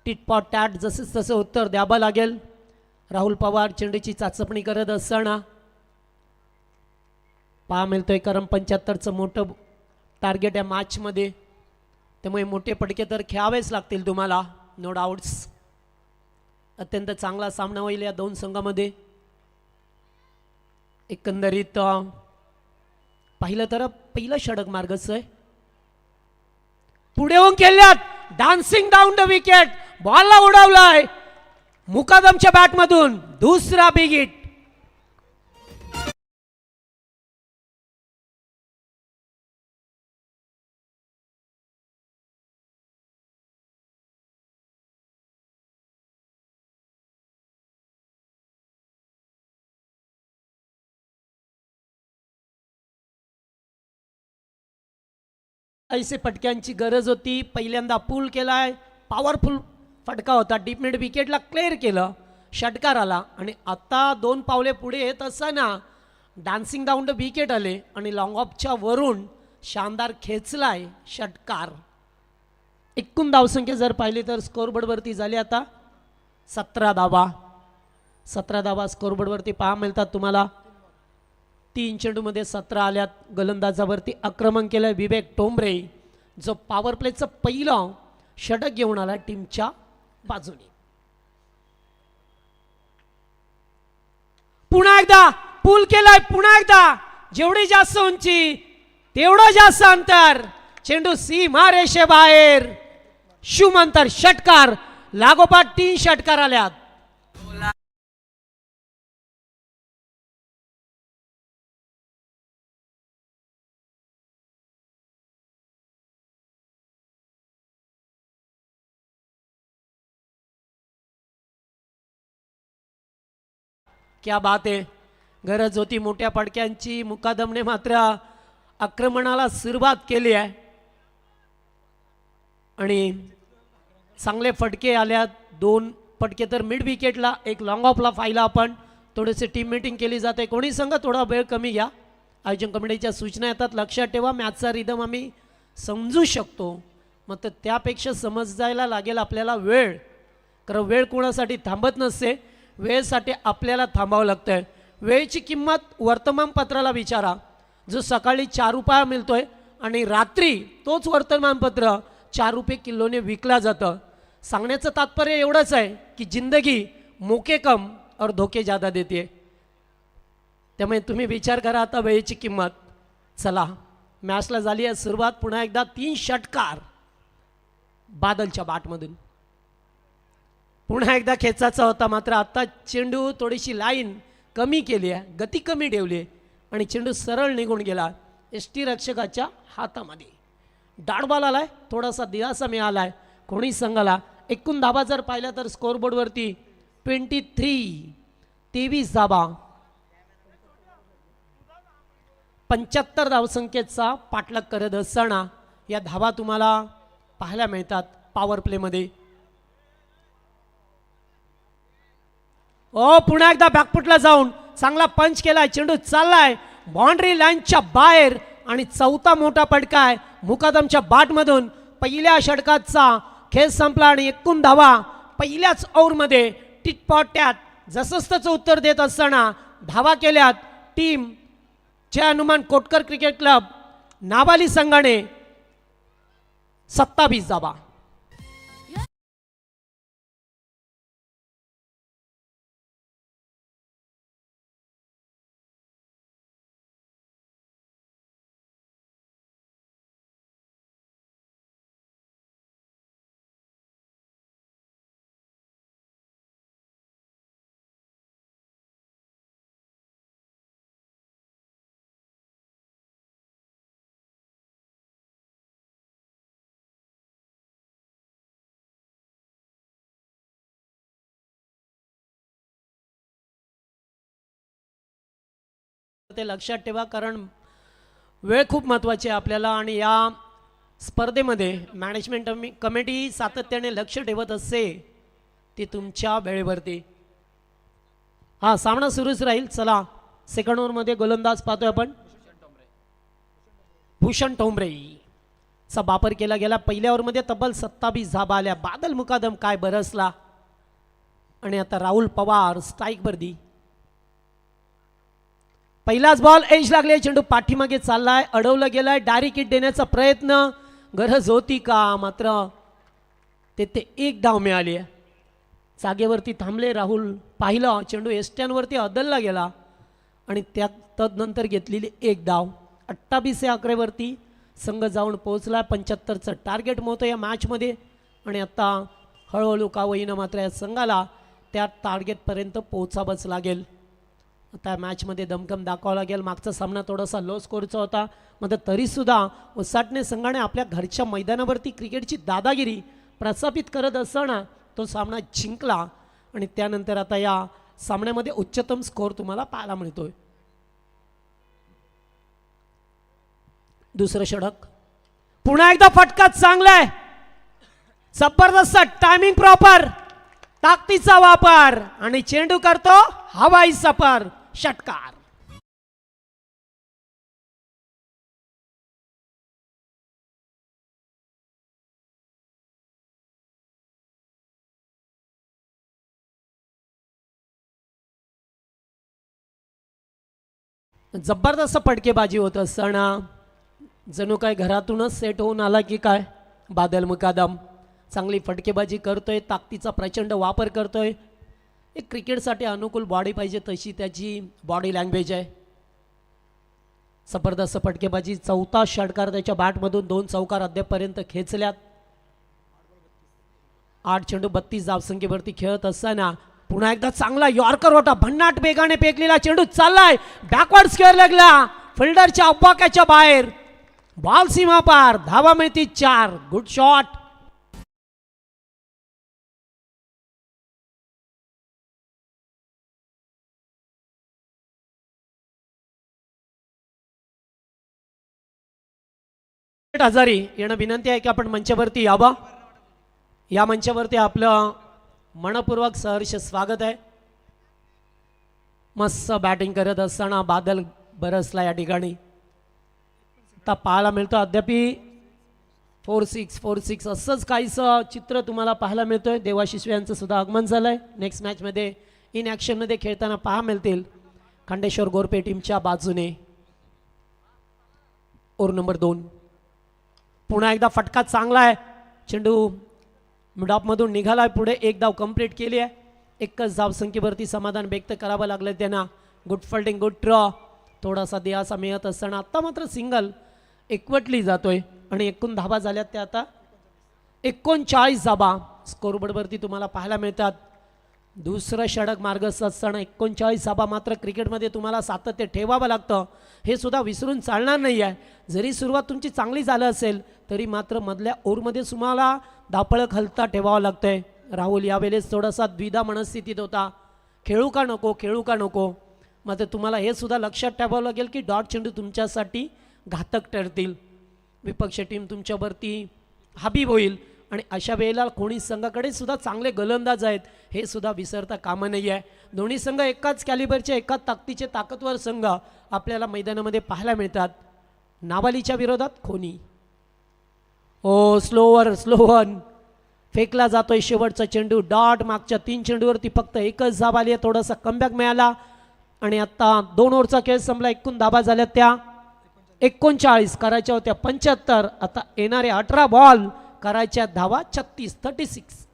टिटपॉट टॅट जसे तसे उत्तर द्यावं लागेल. राहुल पवार चेंडूची चाचपणी करत असताना पहा मिळतोय, कारण 75चं मोठं टार्गेट आहे मॅचमध्ये, त्यामुळे मोठे पटके तर खेळावेच लागतील तुम्हाला, नो डाऊट्स. अत्यंत चांगला सामना होईल या 2 संघामध्ये. एकंदरीत पाहिलं तर पहिलं षटक मार्गच आहे. पुढे होऊन केल्यात डान्सिंग डाऊन द विकेट, बॉलला उडवलाय मुकादमच्या बॅटमधून. दुसरा बिग हिट. ऐसे फटक्यांची गरज होती. पहिल्यांदा पूल केलाय, पॉवरफुल फटका होता, डीप मिड विकेटला क्लिअर केलं, षटकार आला. आणि आता 2 पावले पुढे येत असताना डान्सिंग डाऊन द विकेट आले आणि लॉंग ऑफच्या वरून शानदार खेचलाय षटकार. एकूण धावसंख्या जर पाहिली तर स्कोरबोर्डवरती झाली आता 17 धावा. 17 धावा स्कोरबोर्डवरती पहा मिळतात तुम्हाला. 3 चेंडूमध्ये 17 आल्यात. गोलंदाजावरती आक्रमण केलंय विवेक ठोंबरे, जो पॉवर प्लेचं पहिलं षटक घेऊन आला टीमच्या बाजूने. पुन्हा एकदा पूल केलाय, पुन्हा एकदा जेवढी जास्त उंची तेवढं जास्त अंतर. चेंडू सीमा रेषेबाहेर, शुमंतर षटकार. लागोपाठ 3 षटकार आल्यात. क्या बात आहे. गरज होती मोठ्या फटक्यांची. मुकादमने मात्र आक्रमणाला सुरुवात केली आहे आणि चांगले फटके आल्यात. 2 फटके तर मिड विकेटला, 1 लॉंग ऑफला पाहिला आपण. थोडेसे टीम मीटिंग केली जाते. कोणी संघ थोडा वेळ कमी घ्या, आयोजन कमिटीच्या सूचना येतात, लक्षात ठेवा. मॅचचा रिदम आम्ही समजू शकतो, मग तर त्यापेक्षा समजायला लागेल आपल्याला वेळ. कारण वेळ कोणासाठी थांबत नसते, वेळेसाठी आपल्याला थांबावं लागतं आहे. वेळेची किंमत वर्तमानपत्राला विचारा, जो सकाळी 4 रुपया मिळतोय आणि रात्री तोच वर्तमानपत्र 4 रुपये किलोने विकला जातं. सांगण्याचं तात्पर्य एवढंच आहे की जिंदगी मोके कम और धोके ज़्यादा देते आहे. त्यामुळे तुम्ही विचार करा आता वेळेची किंमत. चला, मॅचला झाली आहे सुरुवात. पुन्हा एकदा 3 षटकार बादलच्या बॅटमधून. पुन्हा एकदा खेचाचा होता, मात्र आता चेंडू थोडीशी लाईन कमी केली आहे, गती कमी ठेवली आहे आणि चेंडू सरळ निघून गेला एसटी रक्षकाच्या हातामध्ये. डाळबॉल आलाय, थोडासा दिलासा मिळाला आहे कोणी संघाला. एकूण धाबा जर पाहिल्या तर स्कोरबोर्डवरती 23 धाबा, 75 धावसंख्येचा पाठलाग करत असताना या धाबा तुम्हाला पाहायला मिळतात पॉवर प्लेमध्ये. पुन्हा एकदा बॅकफुटला जाऊन चांगला पंच केलाय, चेंडू चाललाय बाउंड्री लाईनच्या बाहेर आणि चौथा मोठा फटका आहे मुकादमच्या बॅटमधून. पहिल्या षटकाचा खेळ संपला आणि एकूण धावा पहिल्याच ओव्हरमध्ये टिटपॉट्यात जसंच त्याचं उत्तर देत असताना धावा केल्यात टीम जय हनुमान कोटकर क्रिकेट क्लब नावाली संघाने 27 धावा. ते लक्षात ठेवा, कारण वेळ खूप महत्त्वाची आहे आपल्याला आणि या स्पर्धेमध्ये मॅनेजमेंट कमिटी सातत्याने लक्ष ठेवत असते ती तुमच्या वेळेवरती. हा सामना सुरूच राहील. चला, सेकंड ओव्हरमध्ये गोलंदाज पाहतोय आपण. भूषण ठोंबरेचा वापर केला गेला. पहिल्या ओव्हरमध्ये तब्बल 27 धाबा आल्या. बादल मुकादम काय बरसला आणि आता राहुल पवार स्ट्राईकवरती. पहिलाच बॉल एज लागले, चेंडू पाठीमागे चाललाय, अडवला गेलाय. डायरेक्ट हिट देण्याचा प्रयत्न गरज होती का, मात्र तेथे एक धाव मिळाली. जागेवरती थांबले राहुल, पाहिलं चेंडू एस्ट्यांवरती अदलला गेला आणि त्यात तदनंतर घेतलेली एक धाव. 28 या आकड्यावरती संघ जाऊन पोहोचला. 75चं टार्गेट मोठं या मॅचमध्ये आणि आता हळूहळू का होईना मात्र या संघाला त्या टार्गेटपर्यंत पोहोचावंच लागेल. आता मॅचमध्ये दमखम दाखवावं लागेल. मागचा सामना थोडासा लो स्कोरचा होता, मात्र तरीसुद्धा उसाटणे संघाने आपल्या घरच्या मैदानावरती क्रिकेटची दादागिरी प्रस्थापित करत असताना तो सामना जिंकला आणि त्यानंतर आता या सामन्यामध्ये उच्चतम स्कोर तुम्हाला पाहायला मिळतोय. दुसरं षटक, पुन्हा एकदा फटका चांगला आहे, जबरदस्त टायमिंग, प्रॉपर ताकदीचा वापर आणि चेंडू करतो हवाई सफर. षटकार. जबरदस्त फटकेबाजी होत असताना जणू काय घरातूनच सेट होऊन आला की काय बादल मुकादम. चांगली फटकेबाजी करतोय, ताकदीचा प्रचंड वापर करतोय. एक क्रिकेटसाठी अनुकूल बॉडी पाहिजे तशी त्याची बॉडी लँग्वेज आहे. जबरदस्त फटकेबाजी. चौथा षटकार त्याच्या बॅटमधून 2 चौकार अद्यापर्यंत खेचल्यात. 8 चेंडू 32 धावसंख्येवरती खेळत असताना पुन्हा एकदा चांगला यॉर्कर होता, भन्नाट वेगाने फेकलेला चेंडू चाललाय, बॅकवर्ड स्क्वेअर लागला, फिल्डरच्या अवकाशाच्या बाहेर, बॉल सीमा पार, धावा मिळती 4. Good shot. हजारी येणं विनंती आहे की आपण मंचावरती यावं. या मंचावरती आपलं मनपूर्वक सहर्ष स्वागत आहे. मस्त बॅटिंग करत असताना बादल बरसला या ठिकाणी. आता पाहायला मिळतो अद्याप 4-6 असंच काहीसं चित्र तुम्हाला पाहायला मिळतोय. देवाशिष यांचं सुद्धा आगमन झालं आहे. नेक्स्ट मॅचमध्ये इन ॲक्शनमध्ये खेळताना पाहा मिळतील खंडेश्वर गोरपे टीमच्या बाजूने. Over number 2. पुन्हा एकदा फटका चांगला आहे. चेंडू मिडॉपमधून निघाला आहे. पुढे एक धाव कंप्लीट केली आहे. एकच धावसंख्येवरती समाधान व्यक्त करावं लागलं त्यांना. Good fielding, good draw. थोडासा दियासा मिळत असताना आत्ता मात्र सिंगल एकवटली जातोय आणि एकूण धाबा झाल्यात त्या आता 39 धाबा स्कोरबोर्डवरती तुम्हाला पाहायला मिळतात. दुसरं षटक मार्गस्थ असताना 39 धाबा मात्र क्रिकेटमध्ये तुम्हाला सातत्य ठेवावं लागतं. हे सुद्धा विसरून चालणार नाही आहे. जरी सुरुवात तुमची चांगली झाली असेल तरी मात्र मधल्या ओव्हरमध्ये तुम्हाला धापळक हलता ठेवावं लागतंय. राहुल यावेळेस थोडासा द्विधा मनस्थितीत होता. खेळू का नको, खेळू का नको. मात्र तुम्हाला हे सुद्धा लक्षात ठेवावं लागेल की डॉट चेंडू तुमच्यासाठी घातक ठरतील. विपक्ष टीम तुमच्यावरती हाबी होईल आणि अशा वेळेला कोणी संघाकडे सुद्धा चांगले गोलंदाज आहेत हे सुद्धा विसरता कामा नाही आहे. दोन्ही संघ एकाच कॅलिबरचे, एकाच ताकदीचे ताकदवर संघ आपल्याला मैदानामध्ये पाहायला मिळतात. नावालीच्या विरोधात खोनी. ओ स्लोवर फेकला जातोय शेवटचा चेंडू. डॉट मागच्या 3 चेंडूवरती फक्त एकच धाब आली आहे. थोडासा कमबॅक मिळाला आणि आता 2 ओव्हरचा खेळ संपला. एकूण धाबा झाल्या त्या 39. करायच्या होत्या 75. आता येणारे 18 बॉल करायच्या धावा 36.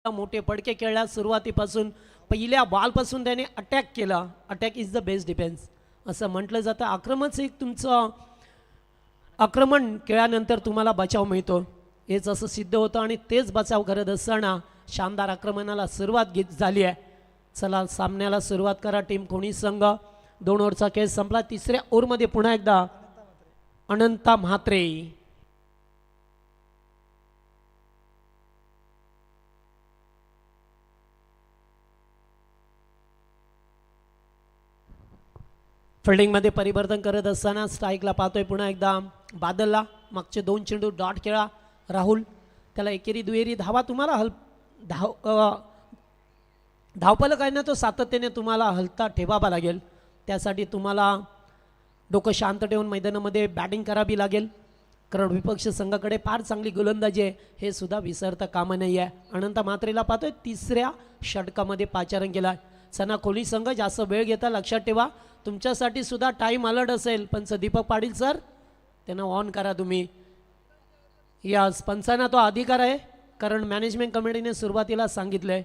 मोठे फटके खेळल्यास सुरुवातीपासून पहिल्या बॉलपासून त्याने अटॅक केला. Attack is the best defence असं म्हटलं जातं. आक्रमणच एक तुमचं आक्रमण केल्यानंतर तुम्हाला बचाव मिळतो हेच असं सिद्ध होतं आणि तेच बचाव करत असताना शानदार आक्रमणाला सुरुवात झाली आहे. चला सामन्याला सुरुवात करा टीम कोणी संघ. 2 ओव्हरचा खेळ संपला. तिसऱ्या ओव्हरमध्ये पुन्हा एकदा अनंता म्हात्रे. फिल्डिंगमध्ये परिवर्तन करत असताना स्ट्राईकला पाहतोय पुन्हा एकदा बादलला. मागचे 2 चेंडू डॉट खेळा राहुल. त्याला एकेरी दुहेरी धावा तुम्हाला धावफलक आहे ना तो सातत्याने तुम्हाला हलता ठेवावा लागेल. त्यासाठी तुम्हाला डोकं शांत ठेवून मैदानामध्ये बॅटिंग करावी लागेल. कारण विपक्ष संघाकडे फार चांगली गोलंदाजी आहे हे सुद्धा विसरता कामा नाही आहे. अनंता म्हात्रेला पाहतोय तिसऱ्या षटकामध्ये पाचारण केला. सना कोहली संघ जास्त वेळ घेता लक्षात ठेवा. तुमच्यासाठी सुद्धा टाईम अलर्ट असेल. पंच दीपक पाटील सर त्यांना ऑन करा तुम्ही. यास पंचांना तो अधिकार आहे कारण मॅनेजमेंट कमिटीने सुरुवातीला सांगितलं आहे.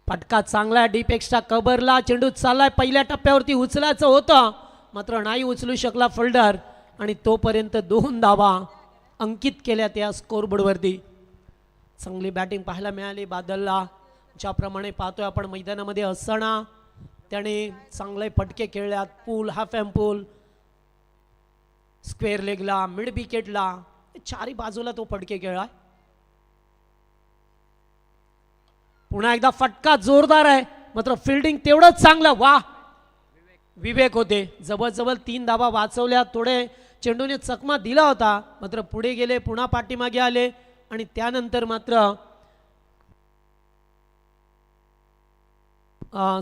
फटका चांगला आहे. डीप एक्स्ट्रा कबरला चेंडू चाललाय. पहिल्या टप्प्यावरती उचलायचं होतं मात्र नाही उचलू शकला फिल्डर आणि तोपर्यंत 2 धावा अंकित केल्या त्या स्कोरबोर्डवरती. चांगली बॅटिंग पाहायला मिळाली बादलला. ज्याप्रमाणे पाहतोय आपण मैदानामध्ये असताना त्याने चांगले फटके खेळल्यात. पूल, हाफ एम पूल, स्क्वेअर लेगला, मिड विकेटला, चारी बाजूला तो फटके खेळला. पुन्हा एकदा फटका जोरदार आहे मात्र फिल्डिंग तेवढंच चांगलं. वा विवेक होते. जवळजवळ 3 धावा वाचवल्या. थोडे चेंडूने चकमा दिला होता मात्र पुढे गेले, पुन्हा पाठीमागे आले आणि त्यानंतर मात्र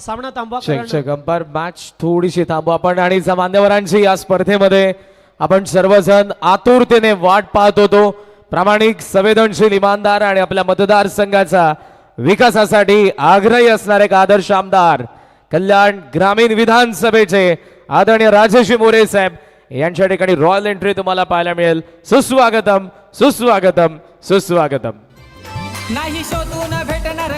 सामना थांबवा. चेक अंपायर मॅच थोडीशी थांबवा आपण. आणि मान्यवरांची या स्पर्धेमध्ये आपण सर्वजण आतुरतेने वाट पाहत होतो. प्रामाणिक, संवेदनशील, इमानदार आणि आपल्या मतदारसंघाचा विकासासाठी आग्रही असणारे एक आदर्श आमदार कल्याण ग्रामीण विधानसभेचे आदरणीय राजेश मोरे साहेब यांच्या ठिकाणी रॉयल एंट्री तुम्हाला पाहायला मिळेल. सुस्वागतम, सुस्वागतम, सुस्वागतम. नाही शोधून भेटणार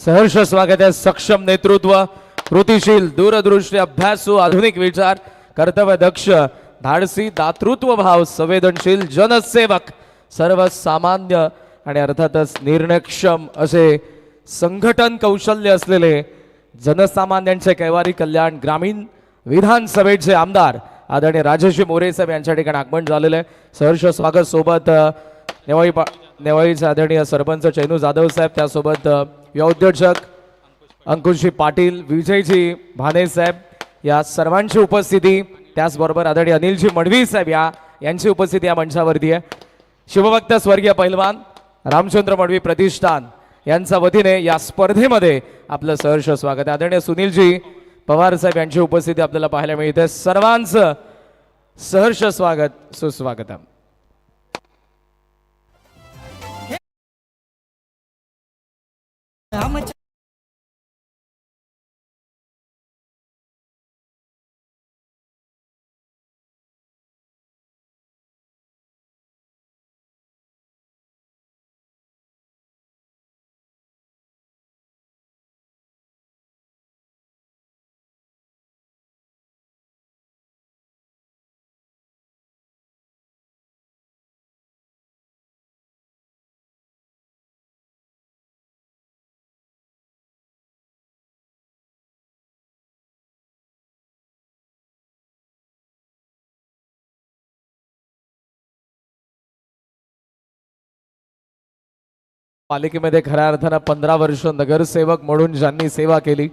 सहर्ष स्वागत आहे. सक्षम नेतृत्व, कृतिशील, दूरदृष्टी, अभ्यासू, आधुनिक विचार, कर्तव्य दक्ष, धाडसी, दातृत्व भाव, संवेदनशील, जनसेवक, सर्वसामान्य आणि अर्थातच निर्णयक्षम असे संघटन कौशल्य असलेले जनसामान्यांचे कैवारी कल्याण ग्रामीण विधानसभेचे आमदार आदरणीय राजश्री मोरे साहेब यांच्या ठिकाणी आगमन झालेलं आहे. सहर्ष स्वागत. सोबत नेवाळीचे आदरणीय सरपंच चैनू जाधव साहेब, त्यासोबत युवा उद्योजक अंकुशजी पाटील, विजयजी भाने साहेब या सर्वांची उपस्थिती, त्याचबरोबर आदरणीय अनिलजी मडवी साहेब यांची उपस्थिती या मंचावरती आहे. शिवभक्त स्वर्गीय पैलवान रामचंद्र मडवी प्रतिष्ठान यांच्या वतीने या स्पर्धेमध्ये आपलं सहर्ष स्वागत आहे. आदरणीय सुनीलजी पवार साहेब यांची उपस्थिती आपल्याला पाहायला मिळते. सर्वांचं सहर्ष स्वागत, सुस्वागतम. पालिकेमध्ये खऱ्या अर्थानं 15 वर्ष नगरसेवक म्हणून ज्यांनी सेवा केली,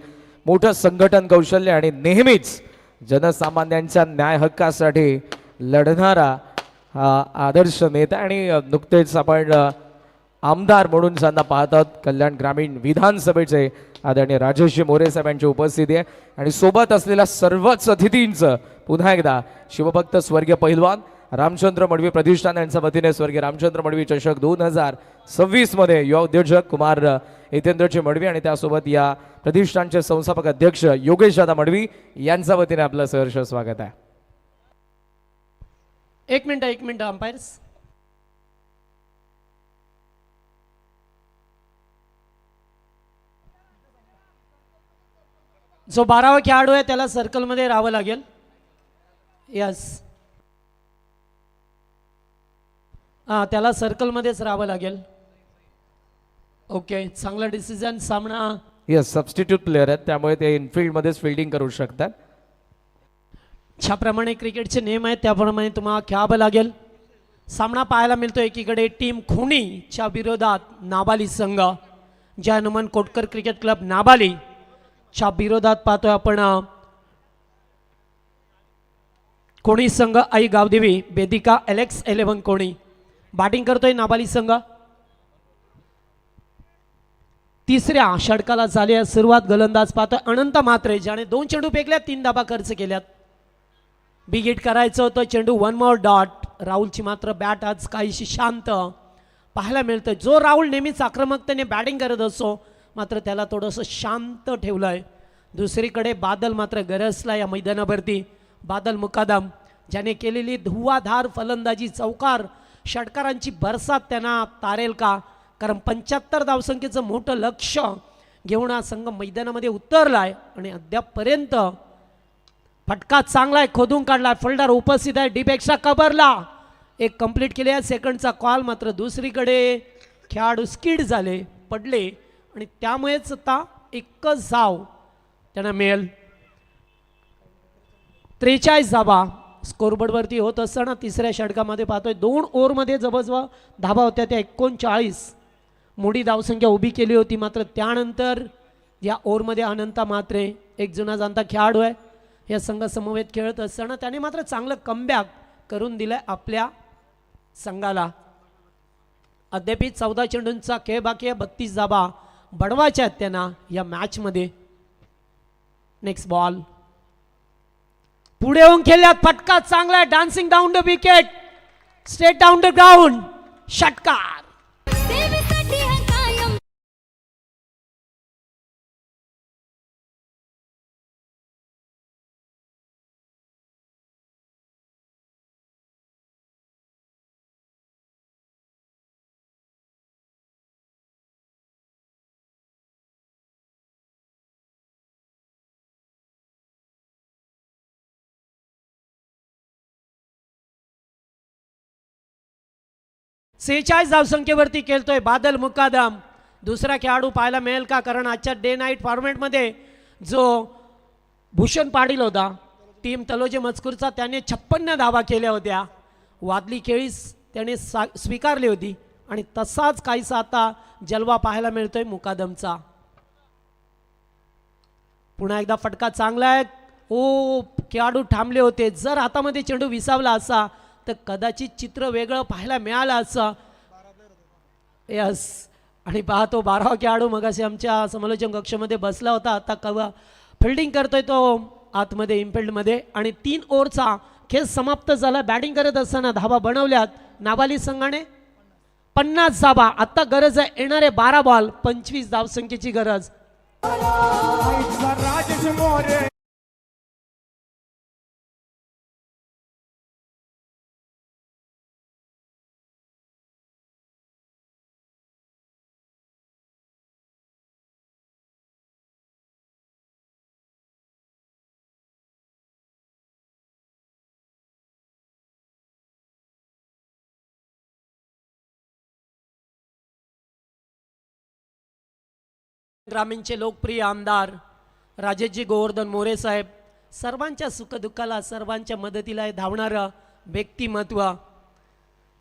मोठं संघटन कौशल्य आणि नेहमीच जनसामान्यांच्या न्याय हक्कासाठी लढणारा आदर्श नेता आणि नुकतेच आपण आमदार म्हणून ज्यांना पाहतात कल्याण ग्रामीण विधानसभेचे आदरणीय राजश्री मोरे साहेब यांची उपस्थिती आहे. आणि सोबत असलेल्या सर्वच अतिथींचं पुन्हा एकदा शिवभक्त स्वर्गीय पैलवान रामचंद्र मडवी प्रतिष्ठान यांच्या वतीने स्वर्गीय रामचंद्र मडवी चषक 2026 मध्ये युवा उद्योजक कुमार हितेंद्रजी मडवी आणि त्यासोबत या प्रतिष्ठानचे संस्थापक अध्यक्ष योगेश दादा मडवी यांच्या वतीने आपलं सहर्ष स्वागत आहे. एक मिनिट अंपायर्स. जो 12वा खेळाडू आहे त्याला सर्कलमध्ये राहावं लागेल. यस, त्याला सर्कलमध्येच राहावं लागेल. ओके, चांगला डिसिजन. सामना येस, सबस्टिट्यूट प्लेअर आहेत त्यामुळे ते इनफिल्ड मध्येच फिल्डिंग करू शकतात. ज्याप्रमाणे क्रिकेटचे नियम आहेत त्याप्रमाणे तुम्हाला खेळावं लागेल. सामना पाहायला मिळतो एकीकडे टीम खुणीच्या विरोधात नाबाली संघ, जय हनुमान कोटकर क्रिकेट क्लब नाबाली च्या विरोधात पाहतोय आपण कोणी संघ आई गावदेवी वेदिका LX11 कोणी. बॅटिंग करतोय नाबाली संघ. तिसऱ्या षटकाला झाली आहे सुरुवात. गोलंदाज पाहतोय अनंत म्हात्रे, ज्याने 2 चेंडू फेकल्यात, 3 धाबा खर्च केल्यात. बिग हिट करायचं होतं, चेंडू 1 मोर डॉट. राहुलची मात्र बॅट आज काहीशी शांत पाहायला मिळतं. जो राहुल नेहमीच आक्रमकतेने बॅटिंग करत असो, मात्र त्याला थोडंसं शांत ठेवलंय. दुसरीकडे बादल मात्र गरजला या मैदानावरती. बादल मुकादम, ज्याने केलेली धुवाधार फलंदाजी, चौकार षटकारांची बरसात त्यांना तारेल का? कारण 75 धावसंख्येचं मोठं लक्ष घेऊन हा संघ मैदानामध्ये उतरलाय आणि अद्यापपर्यंत फटका चांगला आहे, खोदून काढला. फिल्डर उपस्थित आहे, डीपेक्षा कबरला एक कंप्लीट केले आहे. सेकंडचा कॉल. मात्र दुसरीकडे खेळाडू स्किड झाले, पडले आणि त्यामुळेच आता एकच धाव त्यांना मिळेल. 43 धाबा स्कोरबोर्डवरती होत असताना तिसऱ्या षटकामध्ये पाहतोय 2 ओव्हरमध्ये जवळजवळ धाबा होत्या त्या 39. मोठी धावसंख्या उभी केली होती. मात्र त्यानंतर या ओव्हरमध्ये अनंता म्हात्रे, एक जुना जाणता खेळाडू आहे, या संघासमवेत खेळत असताना त्याने मात्र चांगलं कमबॅक करून दिलंय आपल्या संघाला. अद्याप 14 चेंडूंचा खेळ बाकी आहे. 32 धाबा बडवायच्या आहेत त्यांना या मॅचमध्ये. नेक्स्ट बॉल पुढे येऊन खेळल्यात. फटका चांगला आहे. Dancing down the wicket, straight down the ground, षटकार. 46 धावसंख्येवरती खेळतोय बादल मुकादम. दुसरा खेळाडू पाहायला मिळेल का, कारण आजच्या डे नाईट फॉर्मॅटमध्ये जो भूषण पाटील होता टीम तलोजे मजकूरचा, त्याने 56 धावा केल्या होत्या. वादली खेळीस त्याने स्वीकारली होती आणि तसाच काहीसा आता जलवा पाहायला मिळतोय मुकादमचा. पुन्हा एकदा फटका चांगला आहे. ओ, खेळाडू थांबले होते. जर हातामध्ये चेंडू विसावला असा तर कदाचित चित्र वेगळं पाहायला मिळालं असं. यस, आणि पाहतो 12वा खेळाडू मगाशी आमच्या समालोचन कक्षामध्ये बसला होता, आता कवा फिल्डिंग करतोय तो आतमध्ये इम्फिल्डमध्ये. आणि 3 ओव्हरचा खेळ समाप्त झाला. बॅटिंग करत असताना धावा बनवल्यात नावाली संघाने 50 धावा. आता गरज आहे येणारे 12 बॉल 25 धावसंख्येची गरज. ग्रामीणचे लोकप्रिय आमदार राजेशजी गोवर्धन मोरे साहेब, सर्वांच्या सुखदुःखाला सर्वांच्या मदतीला धावणारं व्यक्तिमत्व,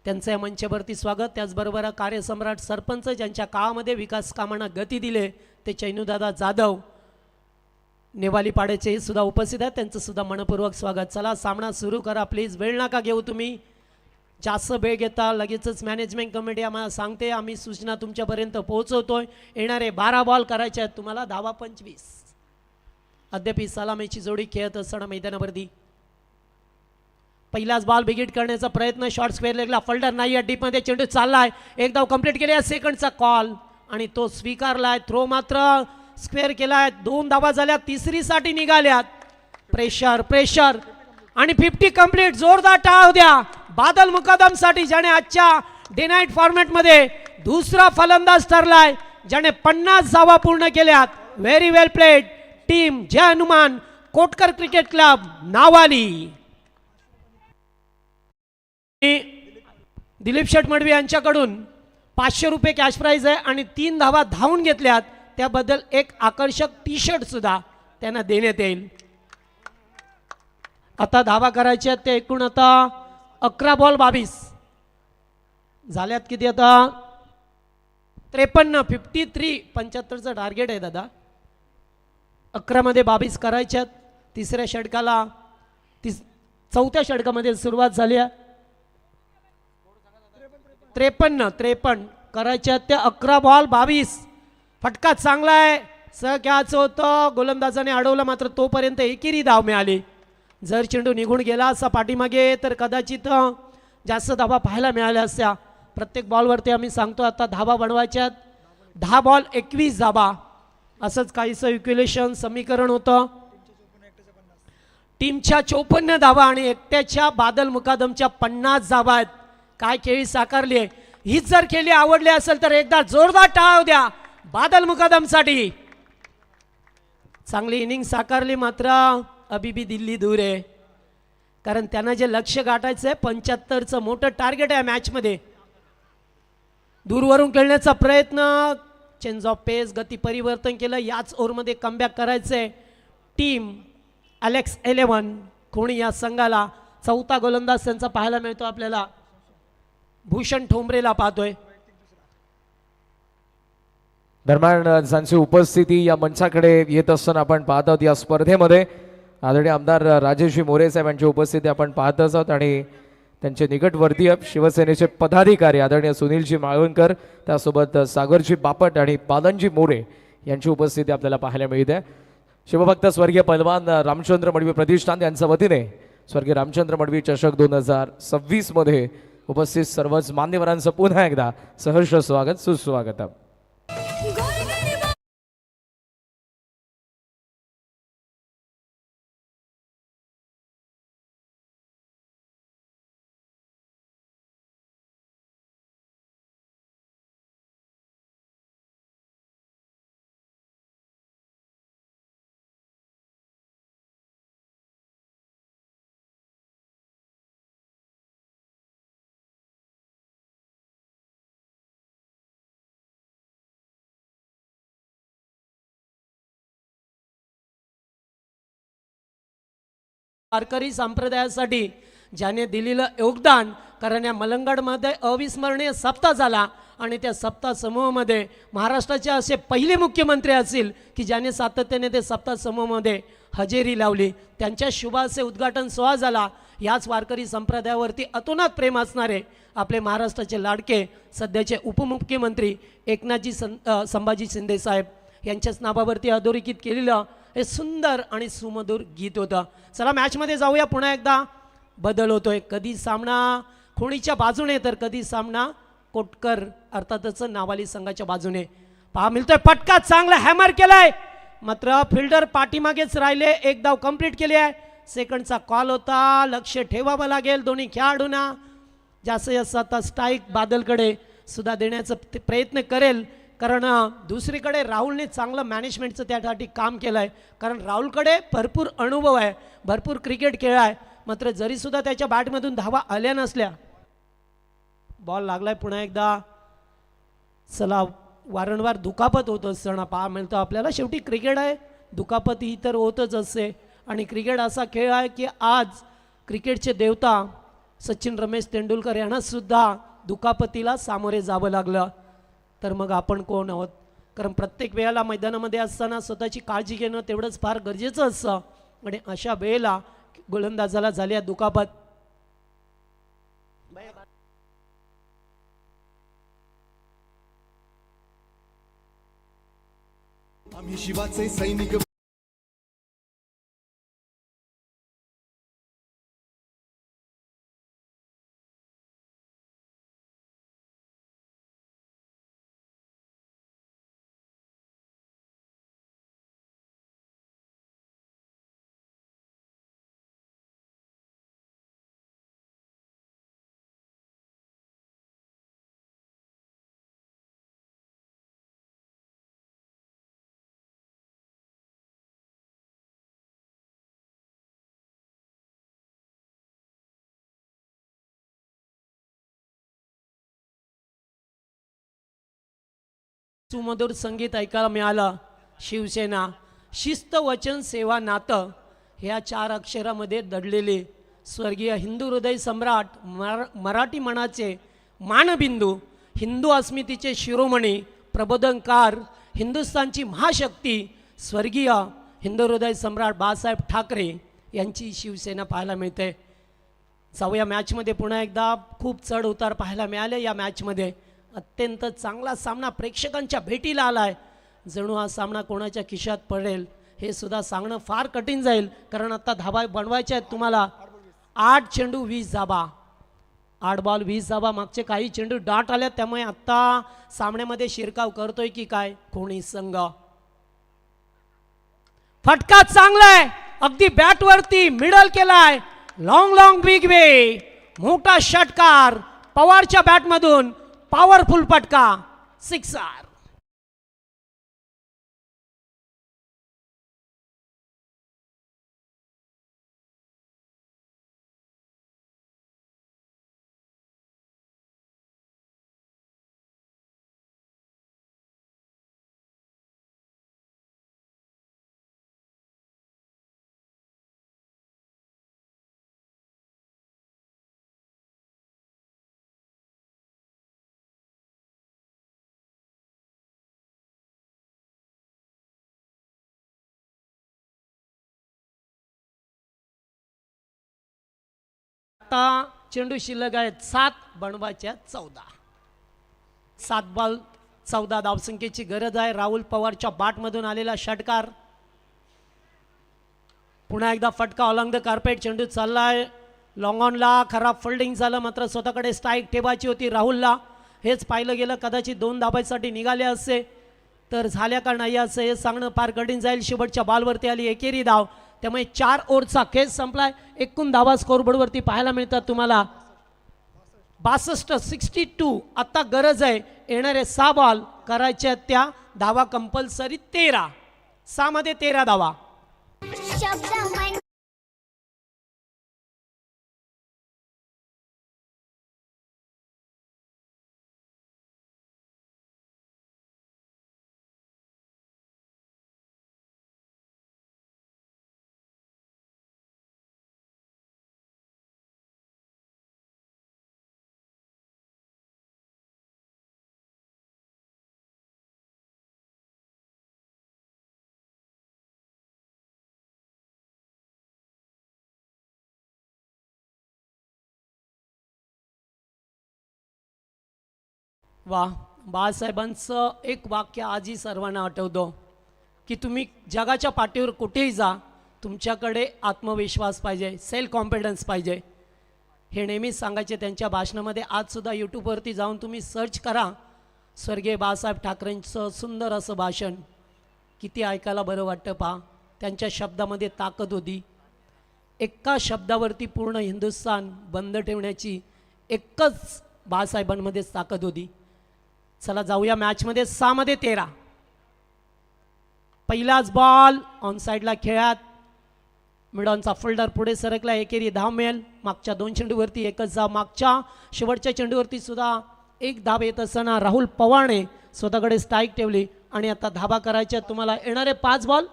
त्यांचं या मंचावरती स्वागत. त्याचबरोबर कार्यसम्राट सरपंच ज्यांच्या काळामध्ये विकास कामांना गती दिले ते चैनूदादा जाधव नेवालीपाड्याचे सुद्धा उपस्थित आहेत, त्यांचं सुद्धा मनपूर्वक स्वागत. चला सामना सुरू करा प्लीज, वेळ नका घेऊ तुम्ही. जास्त वेळ घेता लगेचच मॅनेजमेंट कमिटी आम्हाला सांगते, आम्ही सूचना तुमच्यापर्यंत पोहोचवतोय. येणारे 12 बॉल करायचे आहेत तुम्हाला, धावा 25. अद्याप सलामीची जोडी खेळत असताना मैदानावरती पहिलाच बॉल बिगिट करण्याचा प्रयत्न. शॉर्ट स्क्वेअर लेगला फोल्डर नाही आहे, डीपमध्ये चेंडू चाललाय, एक धाव कंप्लीट केली आहे. सेकंडचा कॉल आणि तो स्वीकारलाय. थ्रो मात्र स्क्वेअर केलाय. 2 धावा झाल्या, तिसरीसाठी निघाल्यात. प्रेशर प्रेशर आणि 50 कंप्लीट. जोरदार टाळ द्या बादल मुकादमसाठी, ज्याने आजच्या डे नाईट फॉर्मॅटमध्ये दुसरा फलंदाज ठरलाय, ज्याने 50 धावा पूर्ण केल्यात. व्हेरी वेल प्लेड टीम जय हनुमान कोटकर क्रिकेट क्लब नावाली. दिलीप शेठ मडवी यांच्याकडून 500 रुपये कॅश प्राइज आहे आणि 3 धावा धावून घेतल्यात, त्याबद्दल एक आकर्षक टी शर्ट सुद्धा त्यांना देण्यात येईल. आता धावा करायच्या ते एकूण आता 11 बॉल 22 झाल्यात. किती आता 53 53 75चं टार्गेट आहे दादा. 11 मध्ये 22 करायच्यात. तिसऱ्या षटकाला चौथ्या षटकामध्ये सुरुवात झाली आहे. 53 करायच्यात त्या 11 बॉल 22. फटका चांगला आहे, सहक्याचं होतं, गोलंदाजाने अडवलं, मात्र तोपर्यंत एकेरी धाव मिळाली. जर चेंडू निघून गेला असा पाठीमागे तर कदाचित जास्त धावा पाहायला मिळाल्या असत्या. प्रत्येक बॉलवरती आम्ही सांगतो आता धावा बनवायच्यात. 10 बॉल 21 धावा, असंच काहीसं इक्युलेशन समीकरण होतं. टीमच्या 54 धावा आणि एकट्याच्या बादल मुकादमच्या 50 धावा आहेत. काय खेळी साकारली आहे, हीच जर खेळी आवडली असेल तर एकदा जोरदार टाळ्या द्या बादल मुकादमसाठी. चांगली इनिंग साकारली, मात्र अभी भी दिल्ली दूर आहे, कारण त्यांना जे लक्ष्य गाठायचं आहे 75चं मोठं टार्गेट आहे मॅचमध्ये. दूरवरून खेळण्याचा प्रयत्न, चेंज ऑफ पेस, गती परिवर्तन केलं. याच ओव्हरमध्ये कमबॅक करायचं आहे टीम अलेक्स 11 कोणी या संघाला. चौथा गोलंदाज त्यांचा पाहायला मिळतो आपल्याला, भूषण ठोंबरेला पाहतोय. दरम्यान त्यांची उपस्थिती या मंचाकडे येत असताना आपण पाहत आहोत. या स्पर्धेमध्ये आदरणीय आमदार राजेशजी मोरे साहेब यांची उपस्थिती आपण पाहत आहोत आणि त्यांचे निकटवर्तीय शिवसेनेचे पदाधिकारी आदरणीय सुनीलजी माळवणकर, त्यासोबत सागरजी बापट आणि बालनजी मोरे यांची उपस्थिती आपल्याला पाहायला मिळते. शिवभक्त स्वर्गीय पैलवान रामचंद्र मडवी प्रतिष्ठान यांच्या वतीने स्वर्गीय रामचंद्र मडवी चषक 2026 मध्ये उपस्थित सर्वच मान्यवरांचं पुन्हा एकदा सहर्ष स्वागत सुस्वागत. वारकरी संप्रदायासाठी ज्याने दिलेलं योगदान, कारण या मलंगडमध्ये अविस्मरणीय सप्ताह झाला आणि त्या सप्ताह समूहामध्ये महाराष्ट्राचे असे पहिले मुख्यमंत्री असतील की ज्याने सातत्याने ते सप्ताह समूहामध्ये हजेरी लावली. त्यांच्या शुभ असे उद्घाटन सोहळा झाला. याच वारकरी संप्रदायावरती अतोनात प्रेम असणारे आपले महाराष्ट्राचे लाडके सध्याचे उपमुख्यमंत्री एकनाथजी संभाजी शिंदे साहेब यांच्याच नावावरती अधोरेखित केलेलं हे सुंदर आणि सुमधुर गीत होतं. चला मॅचमध्ये जाऊया. पुन्हा एकदा बदल होतोय. कधी सामना खोणीच्या बाजूने तर कधी सामना कोटकर अर्थातच नावाली संघाच्या बाजूने. पहा मिळतोय फटका, चांगला हॅमर केलाय, मात्र फिल्डर पाठीमागेच राहिले. एक धाव कंप्लीट केली आहे. सेकंडचा कॉल होता, लक्ष ठेवावं लागेल दोन्ही खेळाडूंना. जास्तीत जास्त आता स्ट्राईक बादलकडे सुद्धा देण्याचा प्रयत्न करेल, कारण दुसरीकडे राहुलने चांगलं मॅनेजमेंटचं त्यासाठी काम केलं आहे. कारण राहुलकडे भरपूर अनुभव आहे, भरपूर क्रिकेट खेळ आहे, मात्र जरीसुद्धा त्याच्या बॅटमधून धावा आल्या नसल्या. बॉल लागलाय पुन्हा एकदा. चला, वारंवार दुखापत होत असताना पहा मिळतं आपल्याला. शेवटी क्रिकेट आहे, दुखापत ही तर होतच असते आणि क्रिकेट असा खेळ आहे की आज क्रिकेटचे देवता सचिन रमेश तेंडुलकर यांना सुद्धा दुखापतीला सामोरे जावं लागलं. तर मग आपण कोण आहोत? कारण प्रत्येक वेळेला मैदानामध्ये असताना स्वतःची काळजी घेणं तेवढंच फार गरजेचं असतं आणि अशा वेळेला गोलंदाजाला झाल्या दुखापत. आम्ही शिवाचे सैनिक. सुमधुर संगीत ऐकायला मिळालं. शिवसेना, शिस्त, वचन, सेवा, नातं ह्या 4 अक्षरामध्ये दडलेले स्वर्गीय हिंदू हृदय सम्राट, मराठी मनाचे मानबिंदू, हिंदू अस्मितेचे शिरोमणी, प्रबोधनकार, हिंदुस्थानची महाशक्ती स्वर्गीय हिंदू हृदय सम्राट बाळासाहेब ठाकरे यांची शिवसेना पाहायला मिळते. जाऊया मॅचमध्ये. पुन्हा एकदा खूप चढ उतार पाहायला मिळाले. या मॅचमध्ये अत्यंत चांगला सामना प्रेक्षकांच्या भेटीला आलाय. जणू हा सामना कोणाच्या खिशात पडेल हे सुद्धा सांगणं फार कठीण जाईल, कारण आता धाबा बनवायच्या आहेत तुम्हाला. 8 चेंडू 20 धाबा, 8 बॉल 20 धाबा. मागचे काही चेंडू डाट आल्यात, त्यामुळे आता सामन्यामध्ये शिरकाव करतोय की काय कोणी संघ. फटका चांगलाय, अगदी बॅटवरती मिडल केलाय. लॉंग लॉंग बिग वे, मोठा षटकार पवारच्या बॅटमधून, पॉवरफुल फटका, सिक्सर. आता चेंडू शिल्लक आहेत 7 बनवायच्या 14. 7 बॉल 14 धावसंख्येची गरज आहे. राहुल पवारच्या बॅटमधून आलेला षटकार. पुन्हा एकदा फटका ऑलॉंग द कार्पेट. चेंडू चाललाय लॉंग ऑनला, खराब फिल्डिंग झालं, मात्र स्वतःकडे स्ट्राईक ठेवायची होती राहुलला. हेच पाहिलं गेलं. कदाचित 2 धाबांसाठी निघाले असते तर झाल्या का नाही असं हे सांगणं फार कठीण जाईल. शेवटच्या बॉलवरती आली एकेरी धाव, त्यामुळे 4 ओव्हरचा खेळ संपलाय. एकूण धावा स्कोरबोर्डवरती पाहायला मिळतात तुम्हाला 62, 62. आता गरज आहे येणारे 6 बॉल करायच्या त्या धावा कंपल्सरी 13. 6 मध्ये 13 धावा. वा, बाळासाहेबांचं एक वाक्य आजही सर्वांना आठवतं की तुम्ही जगाच्या पाठीवर कुठेही जा, तुमच्याकडे आत्मविश्वास पाहिजे, सेल्फ कॉन्फिडन्स पाहिजे. हे नेहमीच सांगायचे त्यांच्या भाषणामध्ये. आजसुद्धा यूट्यूबवरती जाऊन तुम्ही सर्च करा स्वर्गीय बाळासाहेब ठाकरेंचं सुंदर असं भाषण. किती ऐकायला बरं वाटतं पहा. त्यांच्या शब्दामध्ये ताकद होती. एका शब्दावरती पूर्ण हिंदुस्थान बंद ठेवण्याची एकच बाळासाहेबांमध्येच ताकद होती. चला जाऊया मॅचमध्ये. 6 मध्ये 13. पहिलाच बॉल ऑन साईडला खेळात. मिडॉनचा फोल्डर पुढे सरकला. एकेरी धाव मिळेल. मागच्या 2 चेंडूवरती एकच धाव. मागच्या शेवटच्या चेंडूवरती सुद्धा एक धाव येत असताना राहुल पवारने स्वतःकडे स्ट्राईक ठेवली आणि आता धाबा करायच्या. तुम्हाला येणारे 5 बॉल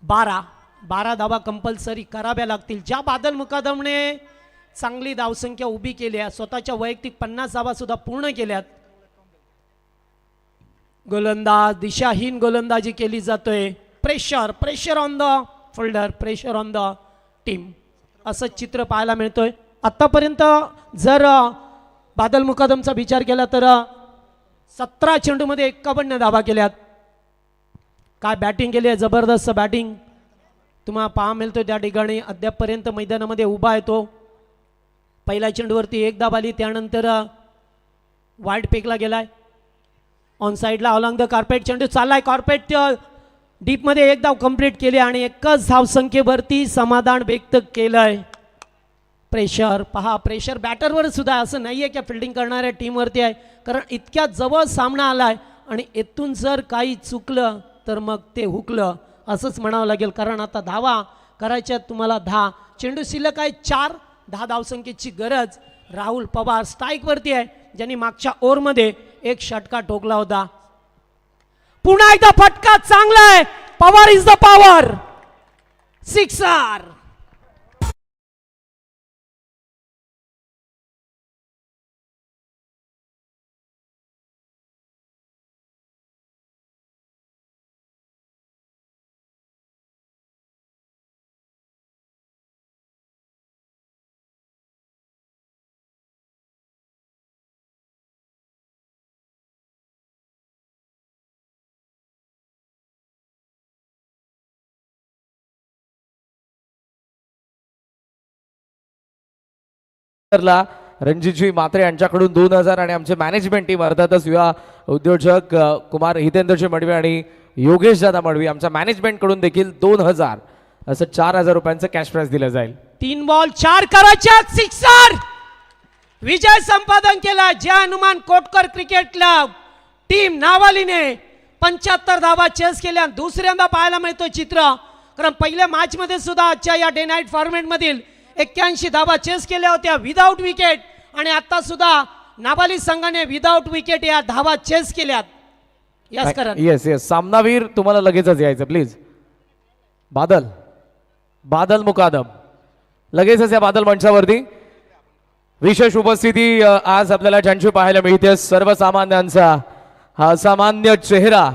12 धाबा कंपल्सरी कराव्या लागतील. ज्या बादल मुकादमने चांगली धावसंख्या उभी केली आहे, स्वतःच्या वैयक्तिक 50 धावा सुद्धा पूर्ण केल्यात. गोलंदाज दिशाहीन गोलंदाजी केली जातोय. Pressure on the folder, pressure on the team, असं चित्र पाहायला मिळतोय. आतापर्यंत जर बादल मुकादमचा विचार केला तर 17 चेंडूमध्ये 51 धावा केल्यात. काय बॅटिंग केली आहे, जबरदस्त बॅटिंग तुम्हाला पाहा मिळतोय. त्या ठिकाणी अद्यापपर्यंत मैदानामध्ये उभा आहे तो. पहिल्या चेंडूवरती एक धाव आली, त्यानंतर वाईड फेकला गेलाय. ऑन साईडला अलांग द कार्पेट चेंडू चाललाय. कार्पेट डीपमध्ये एक धाव कंप्लीट केली आणि एकच धावसंख्येवरती समाधान व्यक्त केलंय. प्रेशर पहा, प्रेशर बॅटरवर सुद्धा, असं नाही आहे की फिल्डिंग करणाऱ्या टीमवरती आहे, कारण इतक्या जवळ सामना आलाय आणि येथून जर काही चुकलं तर मग ते हुकलं असंच म्हणावं लागेल. कारण आता धावा करायच्या तुम्हाला 10. चेंडू शिल्लक आहे 4. 10 धावसंख्येची गरज. राहुल पवार स्ट्राईकवरती आहे, ज्यांनी मागच्या ओव्हरमध्ये एक षटका ठोकला होता. पुन्हा एकदा फटका चांगला आहे. Pawar is the power. Sixer. Ranjitji Mhatre यांच्याकडून 2000 आणि आमचे मॅनेजमेंट टीम अर्थातच युवा उद्योजक कुमार हितेंद्रजी मडवी आणि योगेश दादा मडवी आमच्या मॅनेजमेंट कडून देखील 2000 असं 4000 रुपयांचं कॅश प्राइज दिलं जाईल. 3 बॉल 4 करायच्या. सिक्सर. विजय संपादन केला. Jai Hanuman Kotkar cricket club team नावालीने 75 धावा चेस केल्या. दुसऱ्यांदा पाहायला मिळतो चित्र, कारण पहिल्या मॅच मध्ये सुद्धा आजच्या या डे नाईट फॉर्मॅट मधील 81 धावा चेस केल्या होत्या विदाऊट विकेट, आणि आता सुद्धा नाबाली संघाने विदाऊट विकेट या धावा चेस केल्यात. यस करण. येस सामनावीर तुम्हाला लगेचच यायचं प्लीज. बादल मुकादम लगेचच या बादल मंचावरती. विशेष उपस्थिती आज आपल्याला ज्यांची पाहायला मिळते सर्वसामान्यांचा हा असामान्य चेहरा